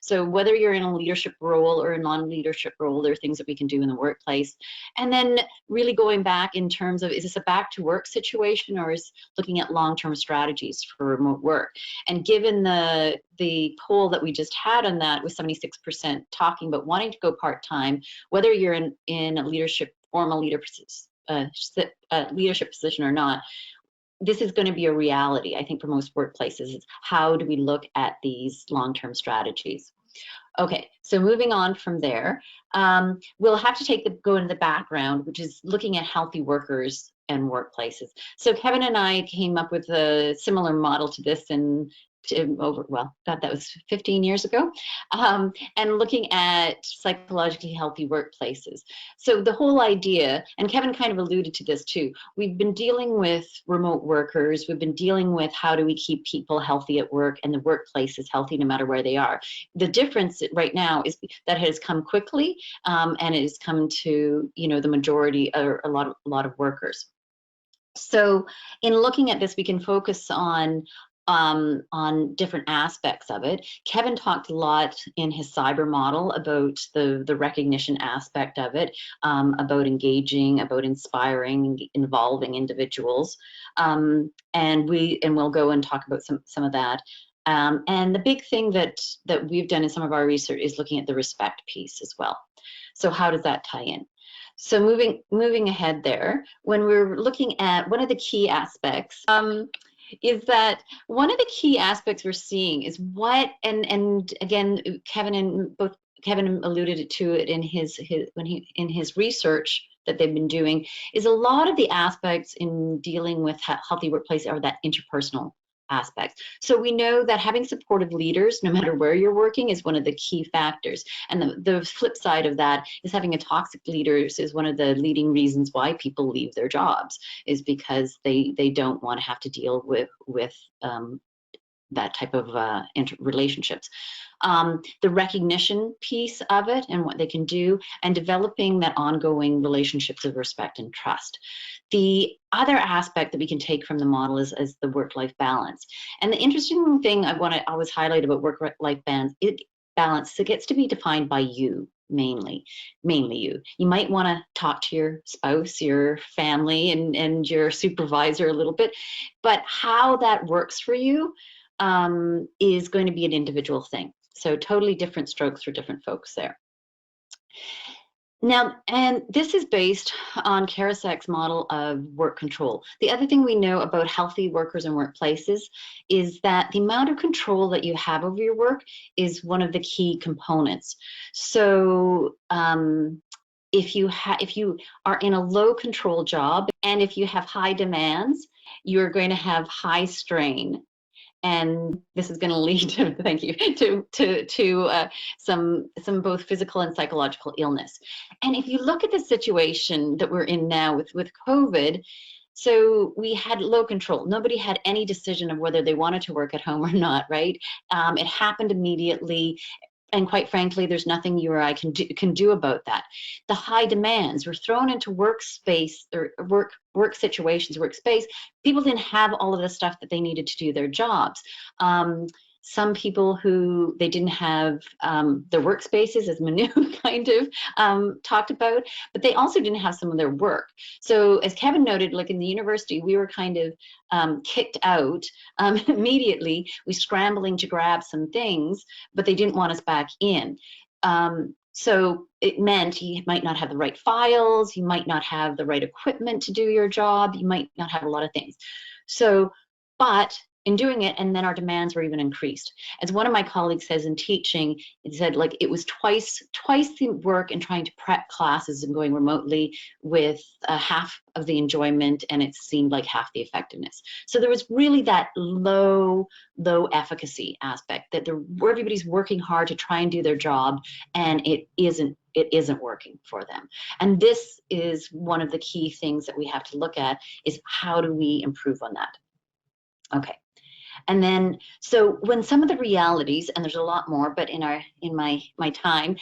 S4: So whether you're in a leadership role or a non-leadership role, there are things that we can do in the workplace. And then really going back in terms of, is this a back to work situation, or is looking at long-term strategies for remote work? And given the poll that we just had on that, with 76% talking about wanting to go part-time, whether you're in a leadership, formal leadership position or not, this is going to be a reality, I think, for most workplaces. Is how do we look at these long-term strategies? Okay, so moving on from there, we'll have to go into the background, which is looking at healthy workers and workplaces. So Kevin and I came up with a similar model to this that was 15 years ago, and looking at psychologically healthy workplaces. So the whole idea, and Kevin kind of alluded to this too, we've been dealing with remote workers, we've been dealing with how do we keep people healthy at work and the workplace is healthy no matter where they are. The difference right now is that it has come quickly, and it has come to the majority or a lot of workers. So in looking at this, we can focus on different aspects of it. Kevin talked a lot in his cyber model about the recognition aspect of it, about engaging, about inspiring, involving individuals, and we'll go and talk about some of that. And the big thing that we've done in some of our research is looking at the respect piece as well. So how does that tie in? So moving ahead there, when we're looking at one of the key aspects, is that one of the key aspects we're seeing is and again, Kevin alluded to it in his research that they've been doing, is a lot of the aspects in dealing with healthy workplace are that interpersonal aspects. So we know that having supportive leaders, no matter where you're working, is one of the key factors. And the flip side of that is having a toxic leader is one of the leading reasons why people leave their jobs, is because they don't want to have to deal with that type of relationships. The recognition piece of it and what they can do, and developing that ongoing relationships of respect and trust. The other aspect that we can take from the model is the work-life balance. And the interesting thing I want to always highlight about work-life balance, it gets to be defined by you. Mainly you. You might want to talk to your spouse, your family, and your supervisor a little bit, but how that works for you is going to be an individual thing. So totally different strokes for different folks there. Now, and this is based on Karasak's model of work control. The other thing we know about healthy workers and workplaces is that the amount of control that you have over your work is one of the key components. So if you are in a low control job and if you have high demands, you're going to have high strain. And this is going to lead to, thank you, to some both physical and psychological illness. And if you look at the situation that we're in now with COVID, so we had low control. Nobody had any decision of whether they wanted to work at home or not, right? It happened immediately. And quite frankly, there's nothing you or I can do about that. The high demands, we're thrown into workspace or work situations, workspace. People didn't have all of the stuff that they needed to do their jobs. Some people who they didn't have their workspaces, as Manu kind of talked about, but they also didn't have some of their work. So as Kevin noted, like in the university, we were kind of kicked out immediately. We scrambling to grab some things, but they didn't want us back in. So it meant you might not have the right files, you might not have the right equipment to do your job, you might not have a lot of things. So, but in doing it, and then our demands were even increased. As one of my colleagues says in teaching, it said like it was twice the work in trying to prep classes and going remotely with half of the enjoyment, and it seemed like half the effectiveness. So there was really that low efficacy aspect that everybody's working hard to try and do their job, and it isn't working for them. And this is one of the key things that we have to look at, is how do we improve on that? Okay. And then, so when some of the realities, and there's a lot more, but in my time,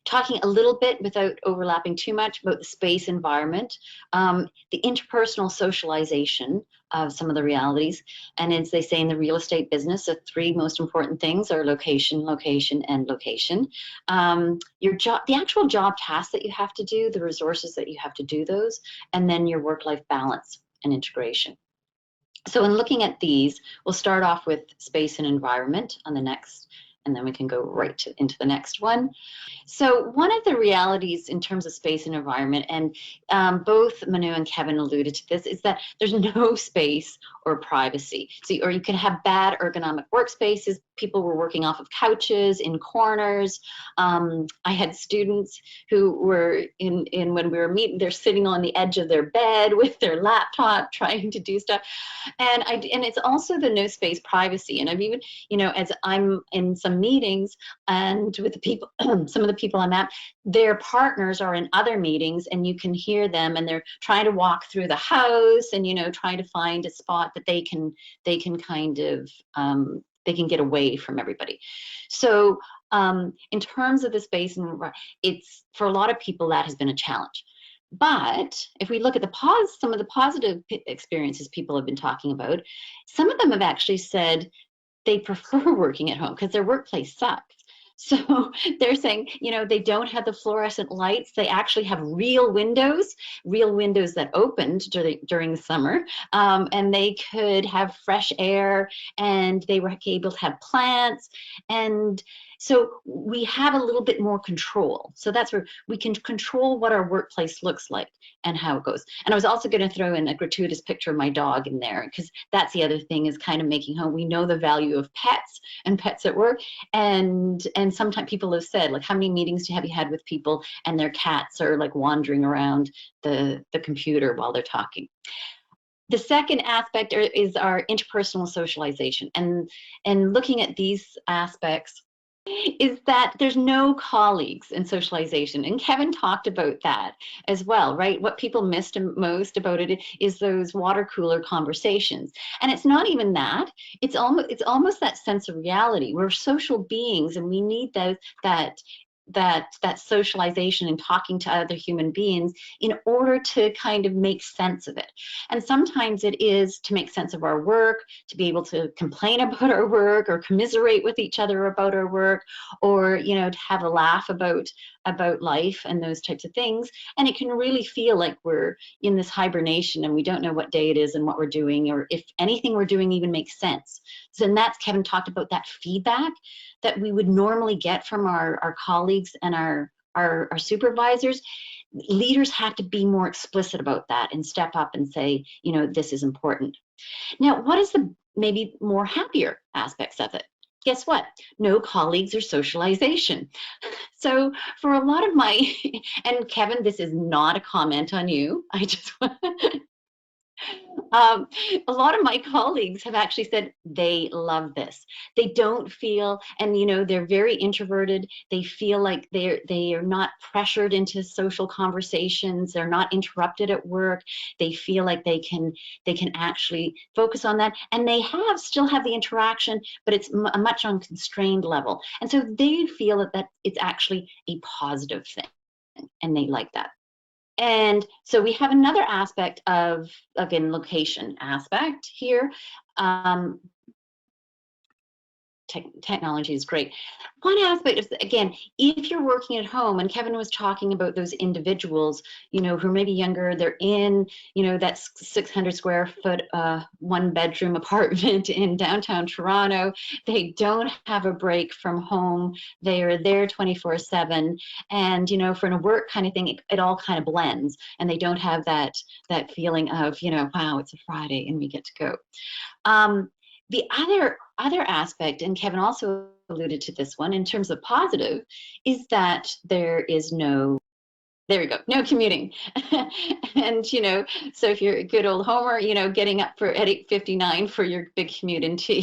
S4: talking a little bit without overlapping too much about the space environment, the interpersonal socialization of some of the realities. And as they say in the real estate business, the three most important things are location, location, and location. Your job, the actual job tasks that you have to do, the resources that you have to do those, and then your work-life balance and integration. So in looking at these, we'll start off with space and environment on the next, and then we can go right into the next one. So one of the realities in terms of space and environment, and both Manu and Kevin alluded to this, is that there's no space or privacy. So, or you can have bad ergonomic workspaces. People were working off of couches, in corners. I had students who were in when we were meeting, they're sitting on the edge of their bed with their laptop trying to do stuff. And it's also the no space privacy. And I've even, as I'm in some meetings and with the people, some of the people I'm at, their partners are in other meetings, and you can hear them, and they're trying to walk through the house and, trying to find a spot that they can kind of, they can get away from everybody. So in terms of the space, and it's, for a lot of people, that has been a challenge. But if we look at some of the positive experiences people have been talking about, some of them have actually said they prefer working at home because their workplace sucks. So they're saying, they don't have the fluorescent lights. They actually have real windows that opened during the summer, and they could have fresh air, and they were able to have plants. And so we have a little bit more control. So that's where we can control what our workplace looks like and how it goes. And I was also going to throw in a gratuitous picture of my dog in there, because that's the other thing, is kind of making home. We know the value of pets and pets at work. And sometimes people have said, like, how many meetings have you had with people and their cats are like wandering around the computer while they're talking? The second aspect is our interpersonal socialization. And looking at these aspects, is that there's no colleagues in socialization. And Kevin talked about that as well, right? What people missed most about it is those water cooler conversations. And it's not even that, it's almost that sense of reality. We're social beings, and we need that socialization and talking to other human beings in order to kind of make sense of it. And sometimes it is to make sense of our work, to be able to complain about our work or commiserate with each other about our work, or to have a laugh about life and those types of things. And it can really feel like we're in this hibernation and we don't know what day it is and what we're doing, or if anything we're doing even makes sense. So and that's, Kevin talked about that feedback that we would normally get from our colleagues and our supervisors. Leaders have to be more explicit about that and step up and say, you know, this is important. Now, what is the maybe more happier aspects of it? Guess what? No colleagues or socialization. So for a lot of my, and Kevin, this is not a comment on you. I just a lot of my colleagues have actually said they love this. They don't feel, and you know, they're very introverted. They feel like they are not pressured into social conversations. They're not interrupted at work. They feel like they can actually focus on that, and they still have the interaction, but it's a much on constrained level. And so they feel that it's actually a positive thing, and they like that. And so we have another aspect of, again, location aspect here. Technology is great. One aspect is, again, if you're working at home, and Kevin was talking about those individuals, you know, who may be younger, they're in, you know, that 600 square foot, 1-bedroom apartment in downtown Toronto. They don't have a break from home. They are there 24/7. And, you know, for a work kind of thing, it all kind of blends, and they don't have that feeling of, you know, wow, it's a Friday and we get to go. The other aspect, and Kevin also alluded to this one in terms of positive, is that there is no commuting. And, you know, so if you're a good old homer, you know, getting up at 8:59 for your big commute into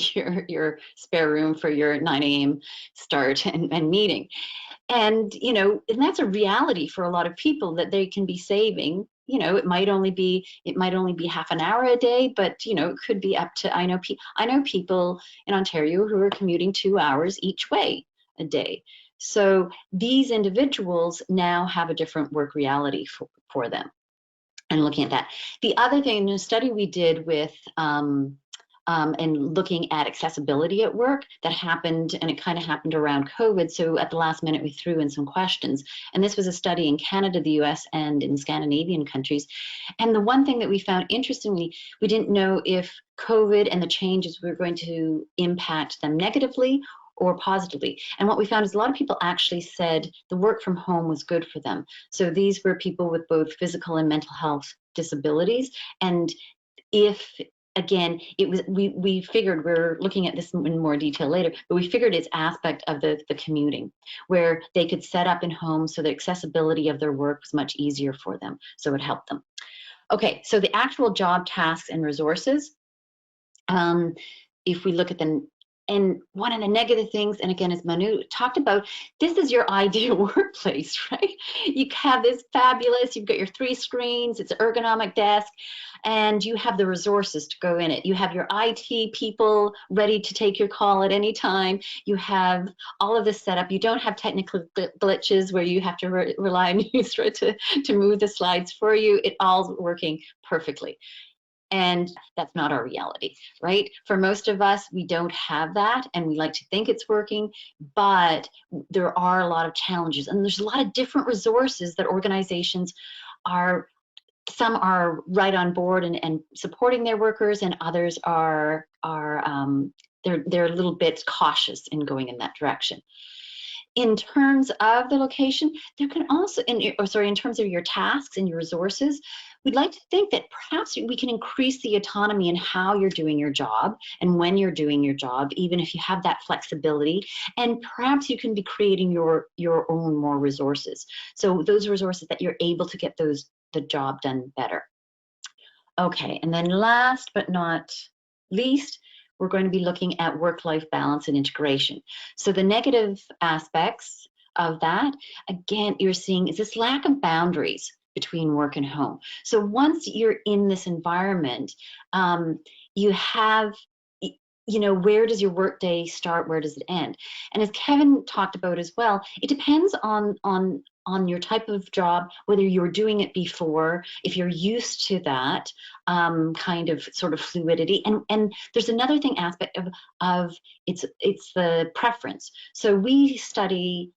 S4: your spare room for your 9 a.m. start and meeting. And, you know, and that's a reality for a lot of people, that they can be saving, you know, it might only be half an hour a day, but, you know, it could be up to, I know people in Ontario who are commuting 2 hours each way a day. So these individuals now have a different work reality for them. And looking at that. The other thing, in a study we did with, and looking at accessibility at work, that happened, and it kind of happened around COVID. So at the last minute, we threw in some questions. And this was a study in Canada, the US, and in Scandinavian countries. And the one thing that we found, interestingly, we didn't know if COVID and the changes were going to impact them negatively or positively. And what we found is a lot of people actually said the work from home was good for them. So these were people with both physical and mental health disabilities. And if, again, it was, we figured, we're looking at this in more detail later, but we figured it's aspect of the commuting, where they could set up in home so the accessibility of their work was much easier for them. So it helped them. Okay, so the actual job tasks and resources, if we look at them, and one of the negative things, and again, as Manu talked about, this is your ideal workplace, right? You have this fabulous, you've got your 3 screens, it's an ergonomic desk, and you have the resources to go in it. You have your IT people ready to take your call at any time. You have all of this set up. You don't have technical glitches where you have to rely on Yusra to move the slides for you. It all's working perfectly. And that's not our reality, right? For most of us, we don't have that, and we like to think it's working, but there are a lot of challenges, and there's a lot of different resources that organizations are, some are right on board and supporting their workers, and others are they're a little bit cautious in going in that direction. In terms of the location, there can also, in terms of your tasks and your resources, we'd like to think that perhaps we can increase the autonomy in how you're doing your job and when you're doing your job, even if you have that flexibility, and perhaps you can be creating your own more resources. So those resources that you're able to get the job done better. Okay, and then last but not least, we're going to be looking at work-life balance and integration. So the negative aspects of that, again, you're seeing is this lack of boundaries between work and home. So once you're in this environment, you have, you know, where does your workday start? Where does it end? And as Kevin talked about as well, it depends on your type of job, whether you were doing it before, if you're used to that kind of sort of fluidity. And there's another thing aspect of it's the preference. So we study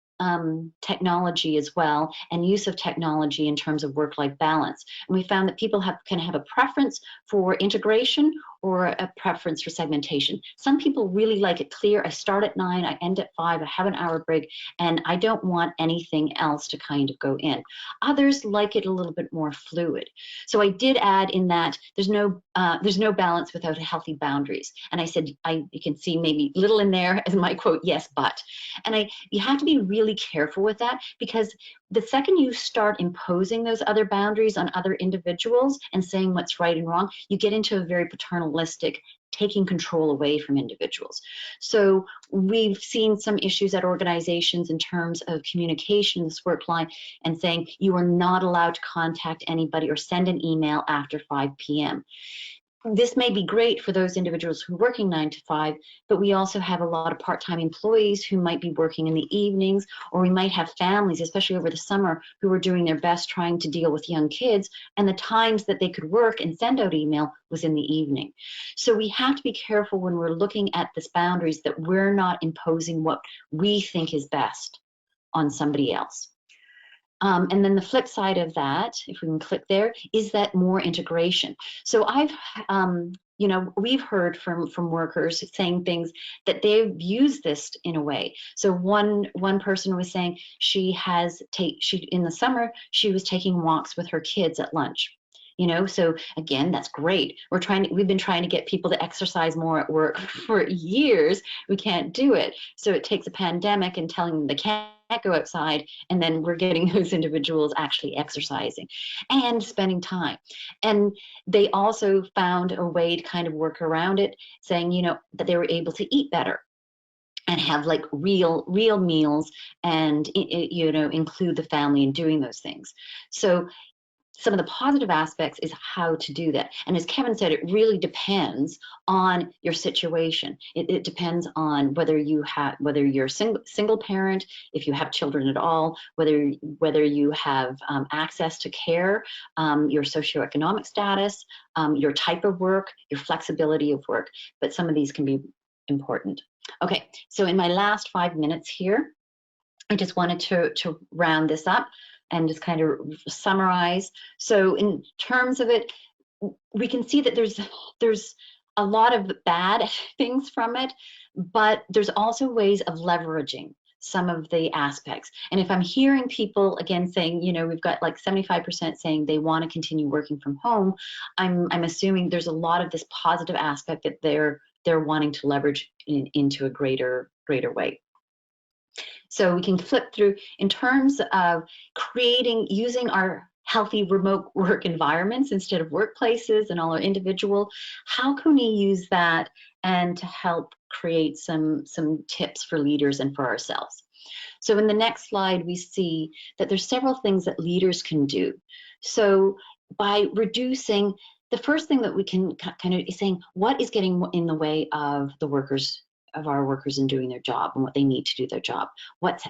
S4: technology as well, and use of technology in terms of work-life balance. And we found that people can have a preference for integration or a preference for segmentation. Some people really like it clear. I start at 9, I end at 5, I have an hour break, and I don't want anything else to kind of go in. Others like it a little bit more fluid. So I did add in that there's no balance without healthy boundaries. And I said, you can see maybe little in there as my quote, yes, but. And you have to be really careful with that, because the second you start imposing those other boundaries on other individuals and saying what's right and wrong, you get into a very paternalistic, taking control away from individuals. So we've seen some issues at organizations in terms of communication, this work line, and saying you are not allowed to contact anybody or send an email after 5 p.m. This may be great for those individuals who are working 9 to 5, but we also have a lot of part-time employees who might be working in the evenings, or we might have families, especially over the summer, who are doing their best trying to deal with young kids, and the times that they could work and send out email was in the evening. So we have to be careful when we're looking at this boundaries that we're not imposing what we think is best on somebody else. And then the flip side of that, if we can click there, is that more integration. So we've heard from workers saying things that they've used this in a way. So one person was saying she in the summer, she was taking walks with her kids at lunch. So again, that's great. We've been trying to get people to exercise more at work for years. We can't do it. So it takes a pandemic and telling them they can't go outside, and then we're getting those individuals actually exercising and spending time. And they also found a way to kind of work around it, saying, that they were able to eat better and have like real meals and, include the family in doing those things. So some of the positive aspects is how to do that. And as Kevin said, it really depends on your situation. It depends on whether you're a single parent, if you have children at all, whether you have access to care, your socioeconomic status, your type of work, your flexibility of work. But some of these can be important. Okay, so in my last 5 minutes here, I just wanted to round this up and just kind of summarize. So in terms of it, we can see that there's a lot of bad things from it, but there's also ways of leveraging some of the aspects. And if I'm hearing people again saying, we've got like 75% saying they want to continue working from home, I'm assuming there's a lot of this positive aspect that they're wanting to leverage into a greater way. So we can flip through in terms of using our healthy remote work environments instead of workplaces and all our individual. How can we use that and to help create some tips for leaders and for ourselves? So in the next slide, we see that there's several things that leaders can do. So by reducing, the first thing that we can kind of is saying, what is getting in the way of our workers in doing their job and what they need to do their job, what's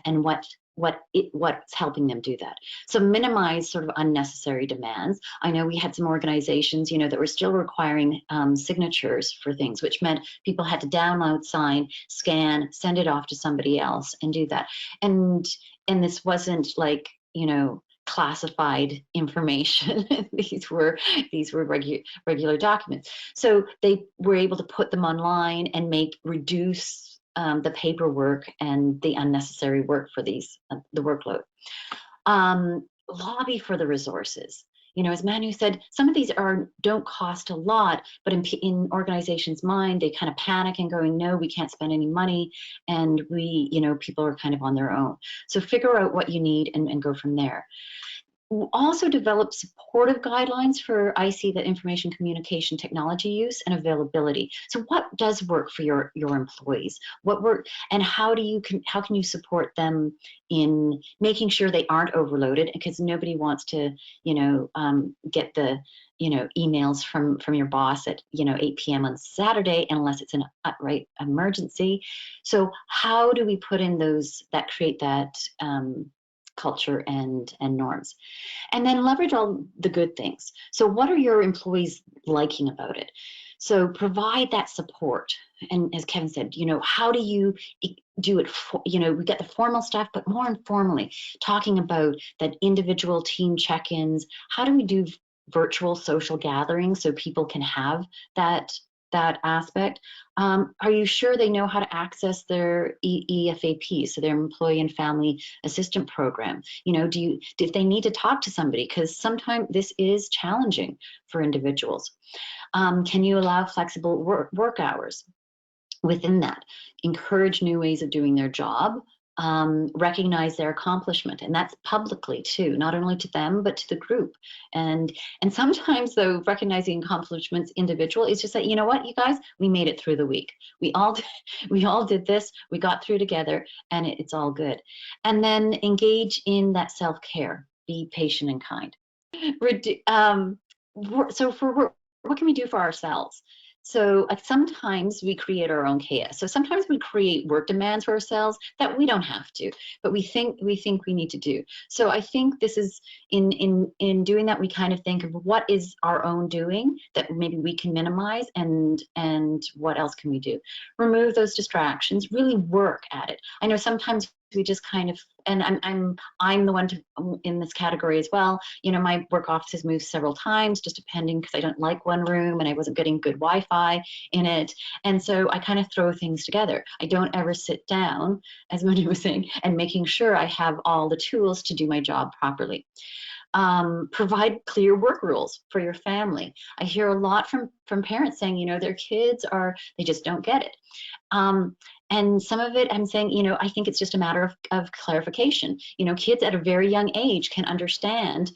S4: helping them do that. So minimize sort of unnecessary demands. I know we had some organizations, that were still requiring signatures for things, which meant people had to download, sign, scan, send it off to somebody else and do that. And this wasn't like, classified information. These were regular documents. So they were able to put them online and reduce the paperwork and the unnecessary work for the workload. Lobby for the resources. As Manu said, some of these don't cost a lot, but in organizations' mind, they kind of panic and going, no, we can't spend any money, and people are kind of on their own. So figure out what you need and go from there. Also develop supportive guidelines for IC, the information communication technology use and availability. So what does work for your employees? What work, and how can you support them in making sure they aren't overloaded? Because nobody wants to get the emails from your boss at 8 p.m. on Saturday unless it's an outright emergency. So how do we put in those that create that culture and norms? And then leverage all the good things. So what are your employees liking about it? So provide that support. And as Kevin said, how do you do it? We get the formal stuff, but more informally, talking about that individual team check-ins. How do we do virtual social gatherings so people can have that aspect. Are you sure they know how to access their EFAP, so their Employee and Family Assistant Program? You know, if they need to talk to somebody, because sometimes this is challenging for individuals. Can you allow flexible work hours within that? Encourage new ways of doing their job. Recognize their accomplishment, and that's publicly too, not only to them but to the group. And sometimes, though, recognizing accomplishments individual is just that, you know what, you guys, we made it through the week. We all did this. We got through together, and it's all good. And then engage in that self-care. Be patient and kind. So what can we do for ourselves? So sometimes we create our own chaos. So sometimes we create work demands for ourselves that we don't have to, but we think we need to do. So I think this is in doing that, we kind of think of what is our own doing that maybe we can minimize, and what else can we do? Remove those distractions, really work at it. I know sometimes we just kind of, and I'm the one in this category as well. You know, my work office has moved several times, just depending, because I don't like one room and I wasn't getting good Wi-Fi in it. And so I kind of throw things together. I don't ever sit down, as Manu was saying, and making sure I have all the tools to do my job properly. Provide clear work rules for your family. I hear a lot from parents saying, you know, their kids they just don't get it. And some of it, I'm saying, you know, I think it's just a matter of clarification. You know, kids at a very young age can understand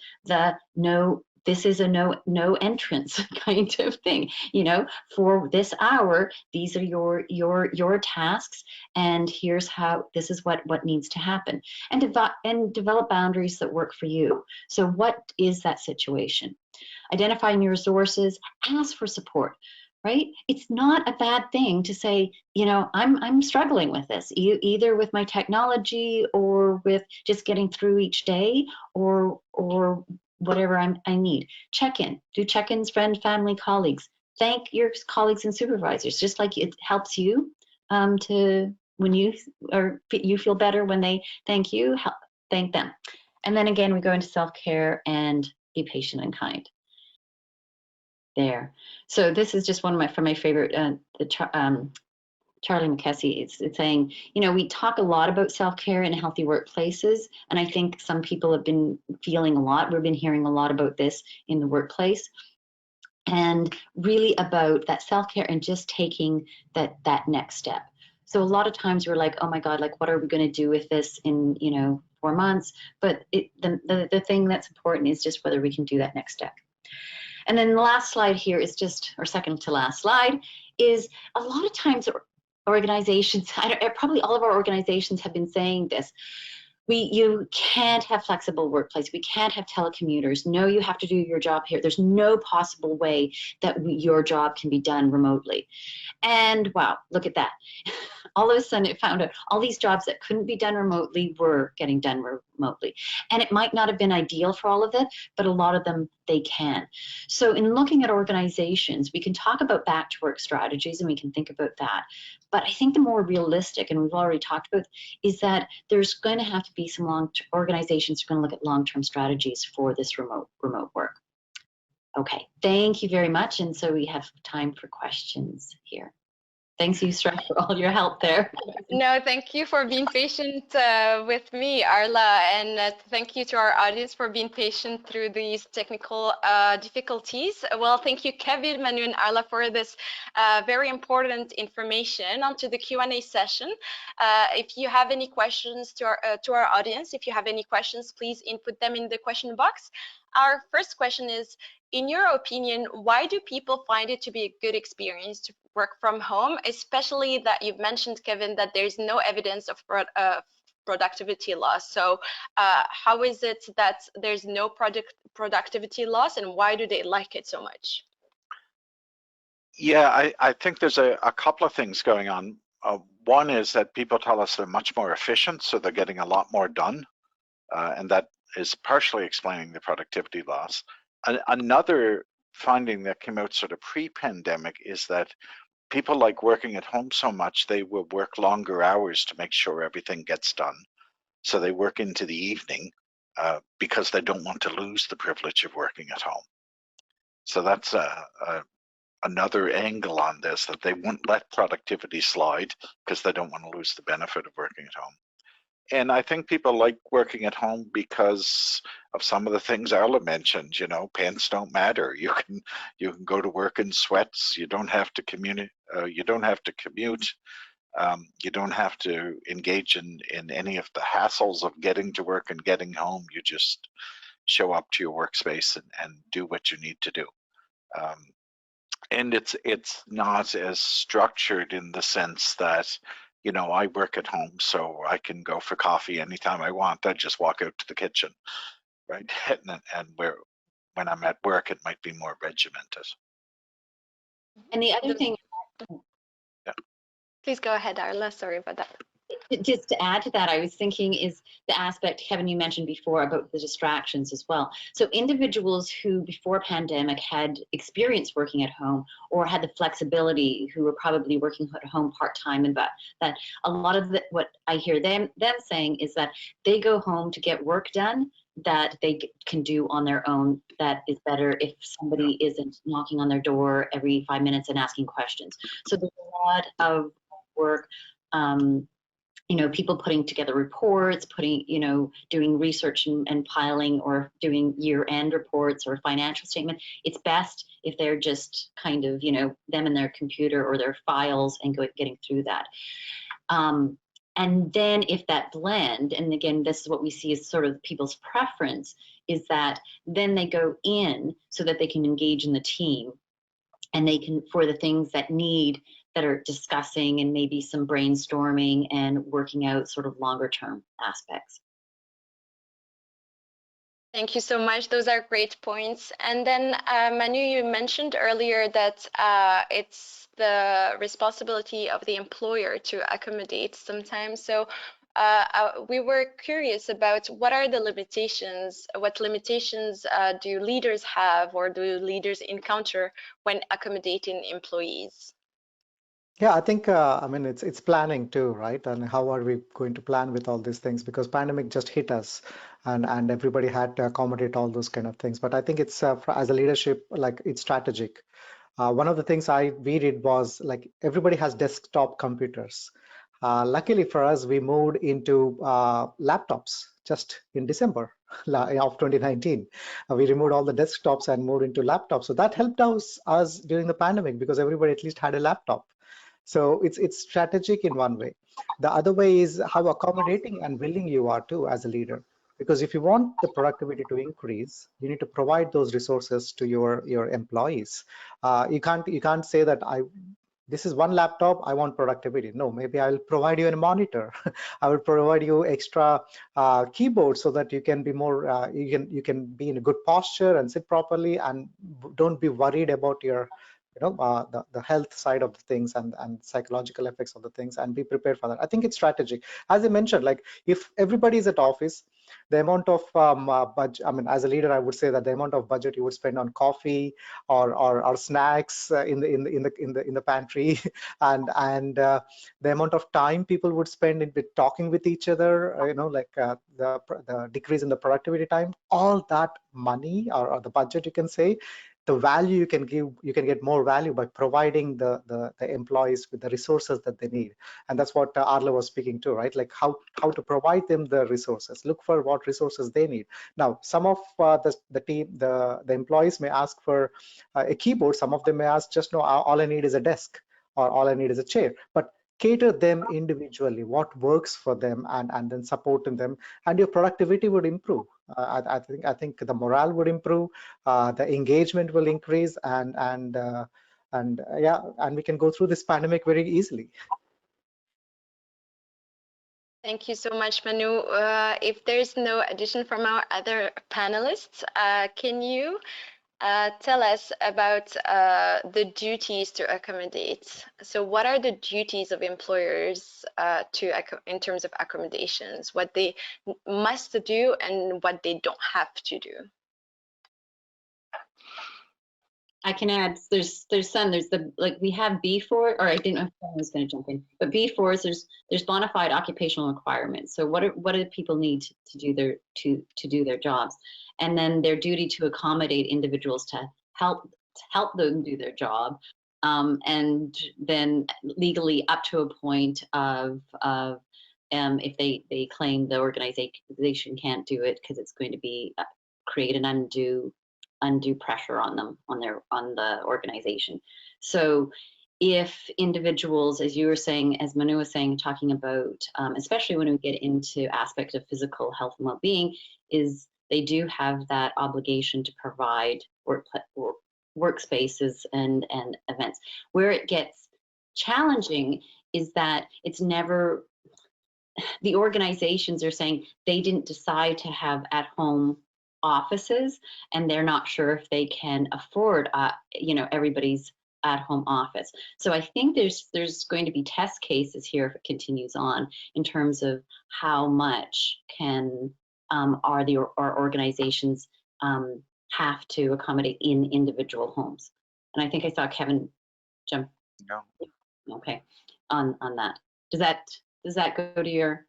S4: this is a no entrance kind of thing. You know, for this hour, these are your tasks, and here's how, this is what needs to happen, and develop boundaries that work for you. So what is that situation? Identifying your resources, ask for support. Right? It's not a bad thing to say, you know, I'm struggling with this, either with my technology or with just getting through each day, or whatever I need. Check in, do check-ins, friend, family, colleagues. Thank your colleagues and supervisors, just like it helps you when you feel better when they thank you, thank them. And then again, we go into self-care and be patient and kind. There. So this is just one of my favorite, Charlie McKessie, it's saying, you know, we talk a lot about self-care in healthy workplaces, and I think some people have been feeling we've been hearing a lot about this in the workplace, and really about that self-care and just taking that next step. So a lot of times we're like, oh my God, like, what are we going to do with this in, you know, 4 months? But the thing that's important is just whether we can do that next step. And then the last slide here is just, or second to last slide, is a lot of times organizations, probably all of our organizations have been saying this, you can't have flexible workplace. We can't have telecommuters. No, you have to do your job here. There's no possible way that your job can be done remotely. And wow, look at that. All of a sudden it found out all these jobs that couldn't be done remotely were getting done remotely. And it might not have been ideal for all of it, but a lot of them, they can. So in looking at organizations, we can talk about back to work strategies, and we can think about that. But I think the more realistic, and we've already talked about, is that there's going to have to be some organizations are going to look at long-term strategies for this remote work. Okay, thank you very much. And so we have time for questions here. Thanks, Yusra, for all your help there.
S1: No, thank you for being patient with me, Arla, and thank you to our audience for being patient through these technical difficulties. Well, thank you, Kevin, Manu, and Arla, for this very important information. On to the Q&A session. If you have any questions to our audience, if you have any questions, please input them in the question box. Our first question is, in your opinion, why do people find it to be a good experience to work from home, especially that you've mentioned, Kevin, that there's no evidence of productivity loss? So how is it that there's no productivity loss, and why do they like it so much?
S2: Yeah, I think there's a couple of things going on. One is that people tell us they're much more efficient, so they're getting a lot more done, and that is partially explaining the productivity loss. Another finding that came out sort of pre-pandemic is that people like working at home so much, they will work longer hours to make sure everything gets done. So they work into the evening because they don't want to lose the privilege of working at home. So that's another angle on this, that they won't let productivity slide because they don't want to lose the benefit of working at home. And I think people like working at home because of some of the things Arla mentioned. You know, pants don't matter. You can go to work in sweats. You don't have to commute. You don't have to commute. You don't have to engage in any of the hassles of getting to work and getting home. You just show up to your workspace and do what you need to do. And it's not as structured in the sense that, you know, I work at home, so I can go for coffee anytime I want. I just walk out to the kitchen, right? And when I'm at work, it might be more regimented.
S4: And the other thing,
S1: Please go ahead, Arla. Sorry about that.
S4: just to add to that, I was thinking is the aspect, Kevin, you mentioned before about the distractions as well. So individuals who before pandemic had experience working at home or had the flexibility, who were probably working at home part-time, and that a lot of what I hear them saying is that they go home to get work done that they can do on their own, that is better if somebody isn't knocking on their door every 5 minutes and asking questions. So there's a lot of work, you know, people putting together reports, doing research and piling, or doing year-end reports or financial statement. It's best if they're just kind of, you know, them and their computer or their files and getting through that. And then if that blend, and again, this is what we see as sort of people's preference, is that then they go in so that they can engage in the team, and they can, for the things that are discussing and maybe some brainstorming and working out sort of longer term aspects.
S1: Thank you so much. Those are great points. And then Manu, you mentioned earlier that it's the responsibility of the employer to accommodate sometimes. So we were curious about what are the limitations, what limitations do leaders have or do leaders encounter when accommodating employees?
S3: Yeah, I think I mean it's planning too, right? And how are we going to plan with all these things? Because pandemic just hit us, and everybody had to accommodate all those kind of things. But I think it's as a leadership, like it's strategic. One of the things we did was, like, everybody has desktop computers. Luckily for us, we moved into laptops just in December of 2019. We removed all the desktops and moved into laptops. So that helped us during the pandemic, because everybody at least had a laptop. So it's strategic in one way. The other way is how accommodating and willing you are too as a leader. Because if you want the productivity to increase, you need to provide those resources to your employees. You can't say that this is one laptop, I want productivity. No, maybe I'll provide you a monitor. I will provide you extra keyboard so that you can be more you can be in a good posture and sit properly, and don't be worried about your the health side of the things and psychological effects of the things, and be prepared for that. I think it's strategic. As I mentioned, like, if everybody's at office, the amount of budget, I mean, as a leader, I would say that the amount of budget you would spend on coffee or snacks in the pantry, and the amount of time people would spend talking with each other, the decrease in the productivity time, all that money or the budget, you can say, the value you can get more value by providing the employees with the resources that they need. And that's what Arla was speaking to, right? Like how to provide them the resources, look for what resources they need. Now, some of the employees may ask for a keyboard. Some of them may ask, just no, all I need is a desk, or all I need is a chair. But cater them individually, what works for them, and then supporting them, and your productivity would improve. I think the morale would improve, the engagement will increase, and we can go through this pandemic very easily.
S1: Thank you so much, Manu. If there's no addition from our other panelists, can you tell us about the duties to accommodate? So what are the duties of employers in terms of accommodations, what they must do and what they don't have to do?
S4: I can add, there's we have B4, or I didn't know if someone was going to jump in, but B4 is there's bona fide occupational requirements. So what do people need to do their jobs, and then their duty to accommodate individuals to help help them do their job, and then legally up to a point of if they claim the organization can't do it because it's going to be create an undue pressure on them, on the organization. So if individuals, as you were saying, as Manu was saying, talking about, especially when we get into aspects of physical health and well-being, is they do have that obligation to provide workspaces and events. Where it gets challenging is that it's never, the organizations are saying they didn't decide to have at-home offices, and they're not sure if they can afford, everybody's at-home office. So I think there's going to be test cases here if it continues on in terms of how much can our organizations have to accommodate in individual homes. And I think I saw Kevin jump.
S2: No.
S4: Okay, on that. Does that go to your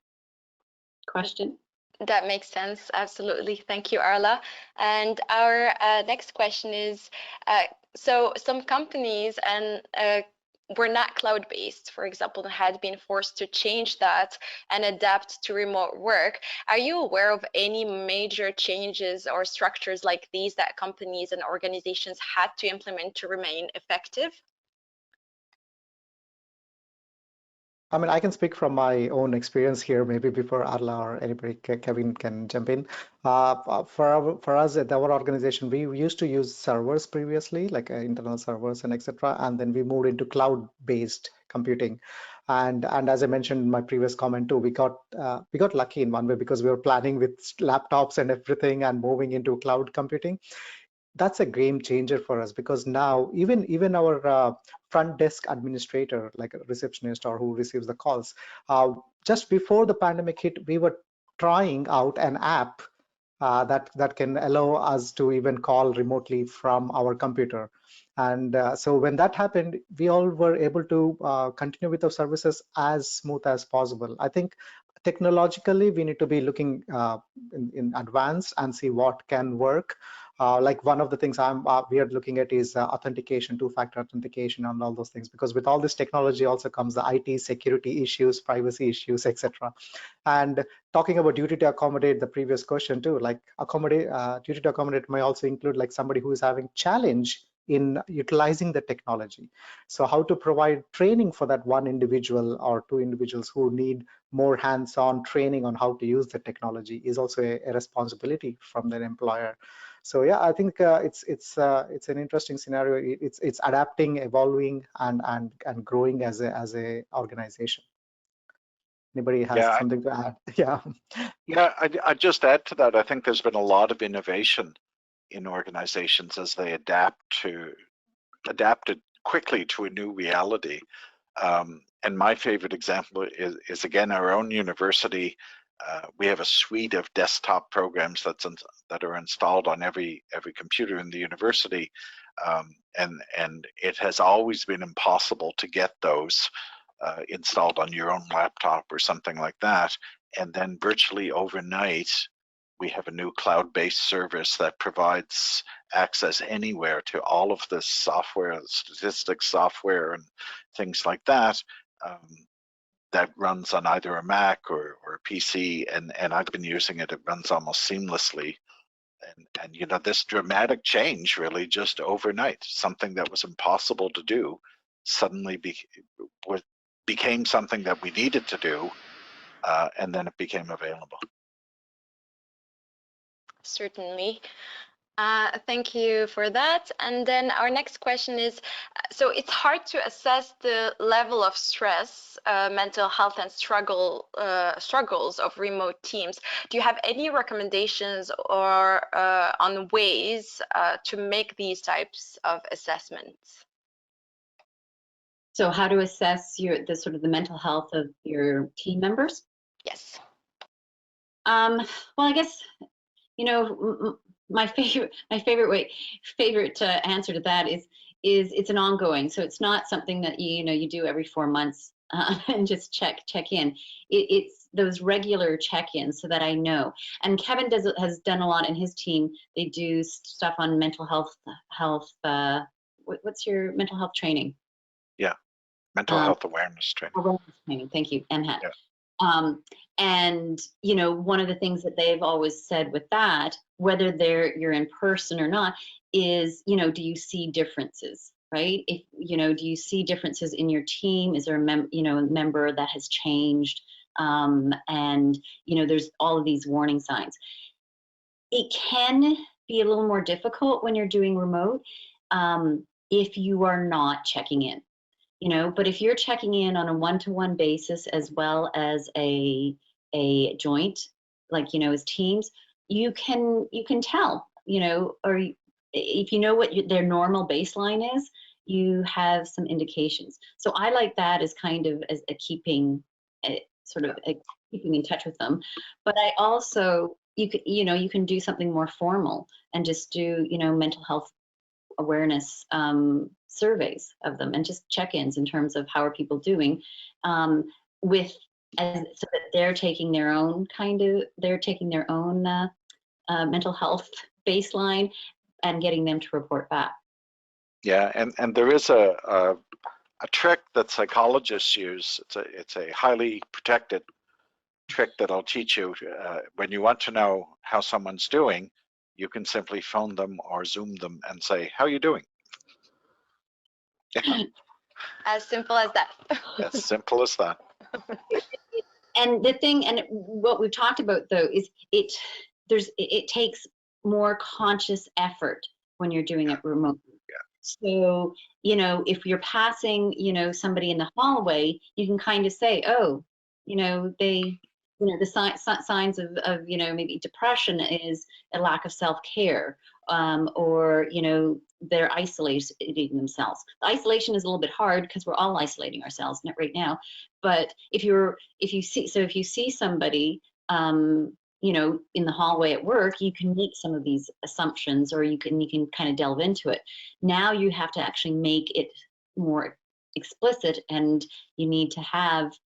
S4: question?
S1: That makes sense. Absolutely. Thank you, Arla. And our next question is, so some companies were not cloud-based, for example, had been forced to change that and adapt to remote work. Are you aware of any major changes or structures like these that companies and organizations had to implement to remain effective?
S3: I mean, I can speak from my own experience here, maybe before Arla or anybody, Kevin, can jump in. For us at our organization, we used to use servers previously, like internal servers and etc. And then we moved into cloud-based computing. And as I mentioned in my previous comment too, we got lucky in one way because we were planning with laptops and everything and moving into cloud computing. That's a game changer for us because now even our front desk administrator, like a receptionist or who receives the calls, just before the pandemic hit, we were trying out an app that can allow us to even call remotely from our computer. And so when that happened, we all were able to continue with our services as smooth as possible. I think technologically, we need to be looking in advance and see what can work. Like one of the things we are looking at is authentication, two-factor authentication and all those things, because with all this technology also comes the IT security issues, privacy issues, etc. And talking about duty to accommodate, the previous question too, like duty to accommodate may also include like somebody who is having challenge in utilizing the technology. So how to provide training for that one individual or two individuals who need more hands-on training on how to use the technology is also a responsibility from their employer. So yeah, I think it's an interesting scenario. It's adapting, evolving, and growing as a organization. Anybody has something to add? Yeah.
S2: Yeah, I'd just add to that. I think there's been a lot of innovation in organizations as they adapted quickly to a new reality. And my favorite example is again our own university. We have a suite of desktop programs that are installed on every computer in the university, and it has always been impossible to get those installed on your own laptop or something like that. And then virtually overnight, we have a new cloud-based service that provides access anywhere to all of this software, statistics software and things like that, that runs on either a Mac or a PC, and I've been using it. It runs almost seamlessly. And this dramatic change really just overnight, something that was impossible to do suddenly became something that we needed to do, and then it became available.
S1: Certainly. Thank you for that. And then our next question is, so it's hard to assess the level of stress, mental health and struggles of remote teams. Do you have any recommendations or on ways to make these types of assessments?
S4: So how to assess the mental health of your team members?
S1: Yes.
S4: Well, I guess, my favorite answer to that is it's an ongoing. So it's not something that you do every 4 months and just check in. It's those regular check-ins so that I know. And Kevin has done a lot in his team. They do stuff on mental health what's your mental health training?
S2: Mental health awareness training.
S4: Awareness training, thank you, MHAT.
S2: Yeah.
S4: And one of the things that they've always said with that, whether you're in person or not, is do you see differences, right? If do you see differences in your team? Is there a member that has changed? And there's all of these warning signs. It can be a little more difficult when you're doing remote if you are not checking in. But if you're checking in on a one-to-one basis as well as a joint, like as teams, you can tell, or if you know what their normal baseline is, you have some indications. So I like that as kind of as a keeping keeping in touch with them. But I also you can do something more formal and just do mental health awareness surveys of them and just check-ins in terms of how are people doing so that they're taking their own mental health baseline and getting them to report back.
S2: Yeah, and there is a trick that psychologists use. It's a highly protected trick that I'll teach you. When you want to know how someone's doing, you can simply phone them or Zoom them and say, "How are you doing?" Yeah.
S1: As simple as that.
S2: As simple as that.
S4: And what we've talked about though is it takes more conscious effort when you're doing it remotely.
S2: Yeah.
S4: So, if you're passing, somebody in the hallway, you can kind of say, oh, the signs of maybe depression is a lack of self-care, or they're isolating themselves. The isolation is a little bit hard because we're all isolating ourselves right now. But if you see somebody in the hallway at work, you can make some of these assumptions, or you can kind of delve into it. Now you have to actually make it more explicit, and you need to have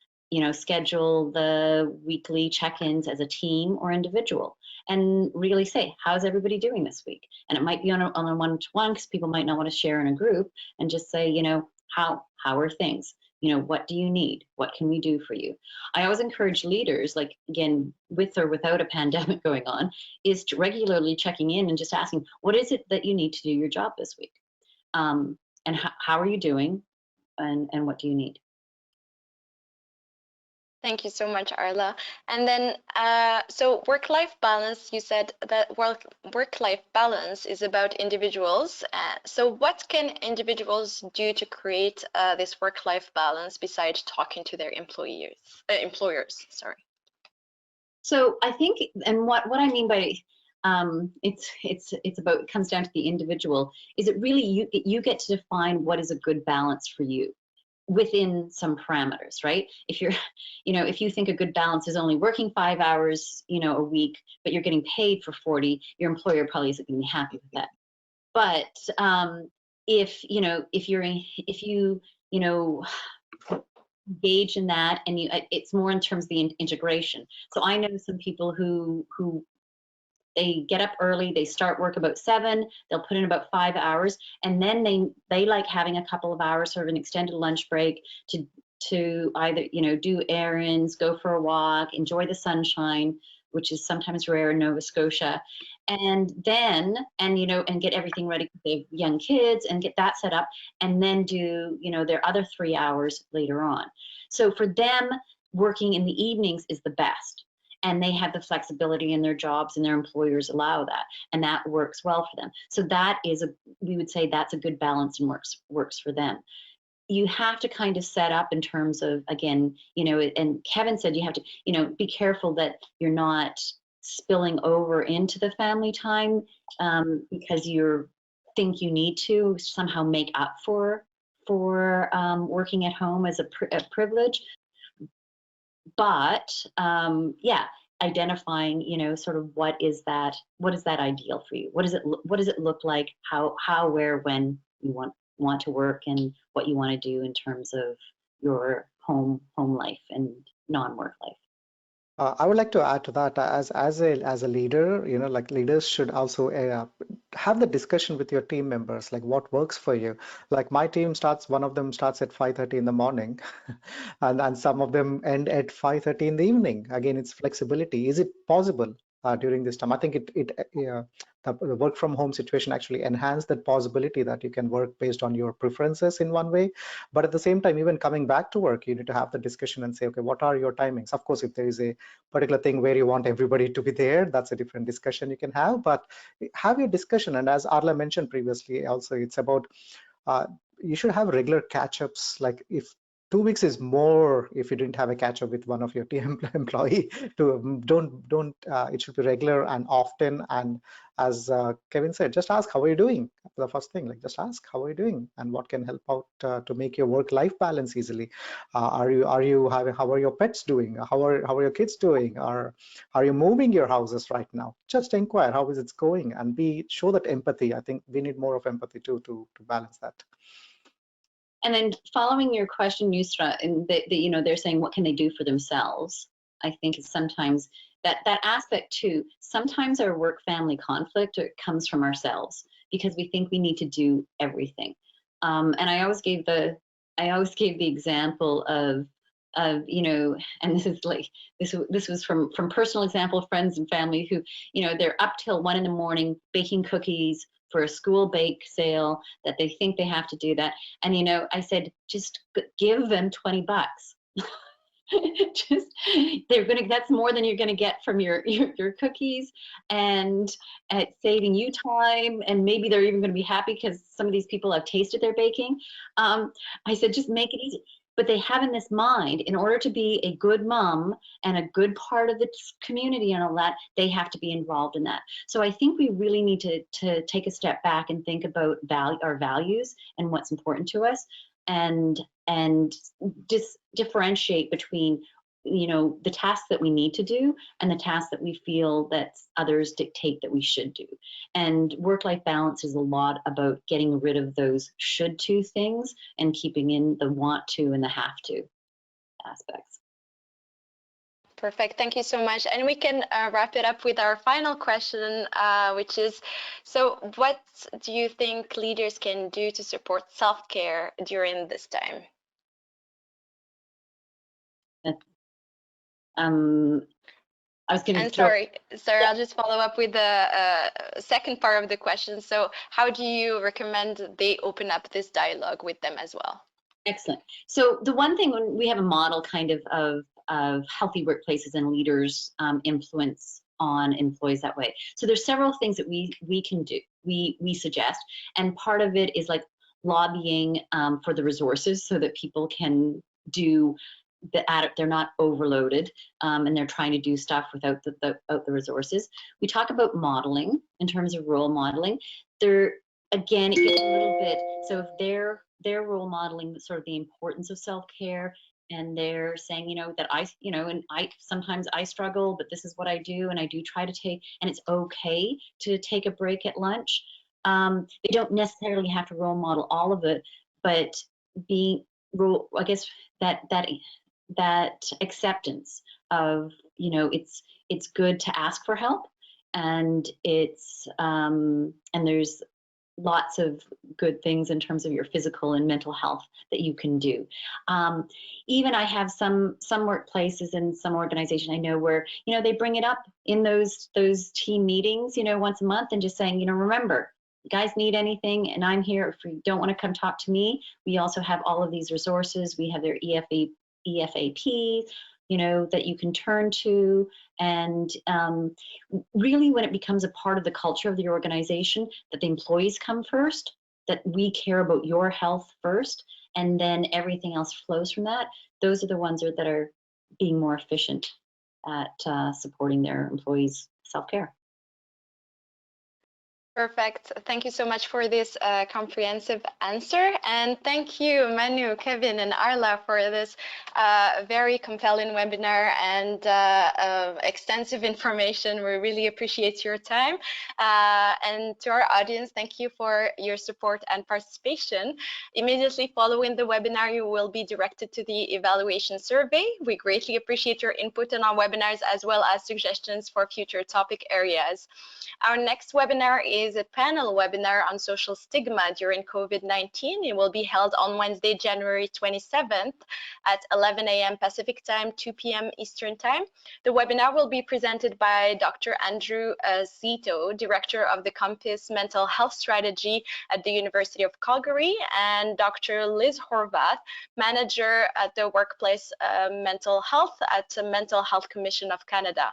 S4: schedule the weekly check-ins as a team or individual, and really say, how's everybody doing this week? And it might be on a one-to-one because people might not want to share in a group, and just say, how are things? What do you need? What can we do for you? I always encourage leaders, like, again, with or without a pandemic going on, is to regularly checking in and just asking, what is it that you need to do your job this week? And how are you doing? And what do you need?
S1: Thank you so much, Arla. And then, so work-life balance, you said that work-life balance is about individuals. So what can individuals do to create this work-life balance besides talking to their employers? Sorry.
S4: So I think, and what I mean by it comes down to the individual, is it really you get to define what is a good balance for you within some parameters, right? If you're, if you think a good balance is only working 5 hours, a week, but you're getting paid for 40, your employer probably isn't going to be happy with that. But if you engage in that, and it's more in terms of the integration. So I know some people who they get up early, they start work about 7, they'll put in about 5 hours, and then they like having a couple of hours, sort of an extended lunch break to either, do errands, go for a walk, enjoy the sunshine, which is sometimes rare in Nova Scotia, and then, and get everything ready because they have young kids, and get that set up, and then do, their other 3 hours later on. So for them, working in the evenings is the best. And they have the flexibility in their jobs, and their employers allow that, and that works well for them. So that is we would say that's a good balance and works for them. You have to kind of set up in terms of, again, and Kevin said you have to, be careful that you're not spilling over into the family time because you think you need to somehow make up for working at home as a privilege. But identifying, sort of what is that ideal for you? What does it look like? How, where, when you want to work, and what you want to do in terms of your home life and non-work life.
S3: I would like to add to that, as a leader, like leaders should also have the discussion with your team members, like what works for you. Like my team one of them starts at 5:30 in the morning, and some of them end at 5:30 in the evening. Again, it's flexibility. Is it possible during this time? I think the work from home situation actually enhanced that possibility that you can work based on your preferences in one way. But at the same time, even coming back to work, you need to have the discussion and say, okay, what are your timings? Of course, if there is a particular thing where you want everybody to be there, that's a different discussion you can have. But have your discussion. And as Arla mentioned previously, also it's about you should have regular catch-ups. Like if 2 weeks is more, if you didn't have a catch-up with one of your team employee, don't it should be regular and often. And as Kevin said, just ask, how are you doing? The first thing, like just ask, how are you doing, and what can help out to make your work-life balance easily. How are your pets doing? How are your kids doing? Are you moving your houses right now? Just inquire, how is it going, and show that empathy. I think we need more of empathy too to balance that.
S4: And then following your question, Yusra, and they're saying what can they do for themselves. I think it's sometimes that aspect too. Sometimes our work-family conflict comes from ourselves because we think we need to do everything. And I always gave the example of and this was from personal example, friends and family who, they're up till 1 a.m. baking cookies for a school bake sale, that they think they have to do that. And, I said, just give them $20. That's more than you're going to get from your cookies, and it's saving you time, and maybe they're even going to be happy because some of these people have tasted their baking. I said, just make it easy. But they have in this mind, in order to be a good mom and a good part of the community and all that, they have to be involved in that. So I think we really need to take a step back and think about our values and what's important to us, and just differentiate between the tasks that we need to do and the tasks that we feel that others dictate that we should do. And work-life balance is a lot about getting rid of those should to things and keeping in the want to and the have to aspects.
S1: Perfect. Thank you so much. And we can wrap it up with our final question, which is, so what do you think leaders can do to support self-care during this time? I was going to sorry, I'll just follow up with the second part of the question. So how do you recommend they open up this dialogue with them as well?
S4: Excellent. So the one thing, when we have a model kind of healthy workplaces and leaders influence on employees that way. So there's several things that we can do, we suggest, and part of it is like lobbying for the resources so that people can do they're not overloaded and they're trying to do stuff without the resources. We talk about modeling in terms of role modeling. There again, it gets a little bit, so if they're role modeling sort of the importance of self-care, and they're saying, that and sometimes I struggle, but this is what I do, and I do try to take, and it's okay to take a break at lunch. They don't necessarily have to role model all of it, but I guess that acceptance of, it's good to ask for help, and and there's lots of good things in terms of your physical and mental health that you can do. Even I have some workplaces and some organization I know where, they bring it up in those team meetings, once a month, and just saying, remember, you guys need anything, and I'm here. If you don't want to come talk to me, we also have all of these resources. We have their EFAP, that you can turn to. And really, when it becomes a part of the culture of the organization, that the employees come first, that we care about your health first, and then everything else flows from that, those are the ones that are being more efficient at supporting their employees' self-care.
S1: Perfect. Thank you so much for this comprehensive answer. And thank you, Manu, Kevin, and Arla, for this very compelling webinar and extensive information. We really appreciate your time. And to our audience, thank you for your support and participation. Immediately following the webinar, you will be directed to the evaluation survey. We greatly appreciate your input on our webinars, as well as suggestions for future topic areas. Our next webinar is today's panel webinar on social stigma during COVID-19. It will be held on Wednesday, January 27th at 11 a.m. Pacific Time, 2 p.m. Eastern Time. The webinar will be presented by Dr. Andrew Zito, Director of the Campus Mental Health Strategy at the University of Calgary, and Dr. Liz Horvath, Manager at the Workplace Mental Health at the Mental Health Commission of Canada.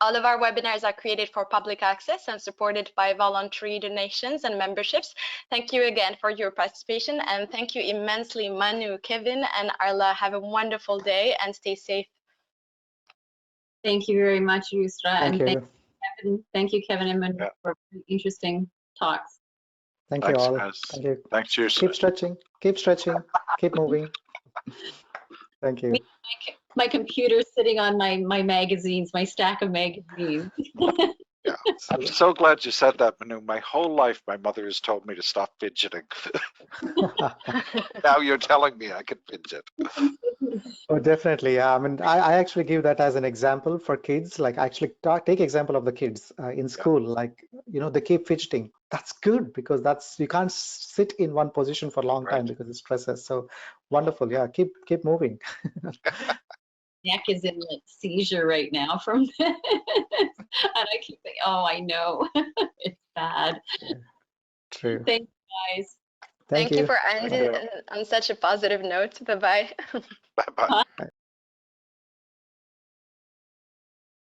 S1: All of our webinars are created for public access and supported by voluntary donations and memberships. Thank you again for your participation, and thank you immensely, Manu, Kevin, and Arla. Have a wonderful day and stay safe.
S4: Thank you very much, Yusra.
S3: Thank
S4: and
S3: you.
S4: Thank you, Kevin and Manu,
S2: Yeah.
S4: for interesting talks.
S3: Thank you
S2: Thanks,
S3: all.
S2: guys.
S3: Thank you.
S2: Thanks, you.
S3: Keep stretching, keep moving. Thank you.
S4: My computer sitting on my magazines, my stack of magazines.
S2: Yeah, I'm so glad you said that, Manu. My whole life, my mother has told me to stop fidgeting. Now you're telling me I can fidget.
S3: Oh, definitely. Yeah. I mean, I actually give that as an example for kids. Like, actually take example of the kids in school. Like, you know, they keep fidgeting. That's good because you can't sit in one position for a long time because it stresses. So wonderful. Yeah, keep moving.
S4: Neck is in like seizure right now from this. And I keep thinking, oh, I know. It's bad.
S3: Yeah, true.
S4: Thank you, guys.
S3: Thank
S1: you
S3: you.
S1: for ending on such a positive note. Bye-bye.
S2: Bye-bye.
S4: Bye.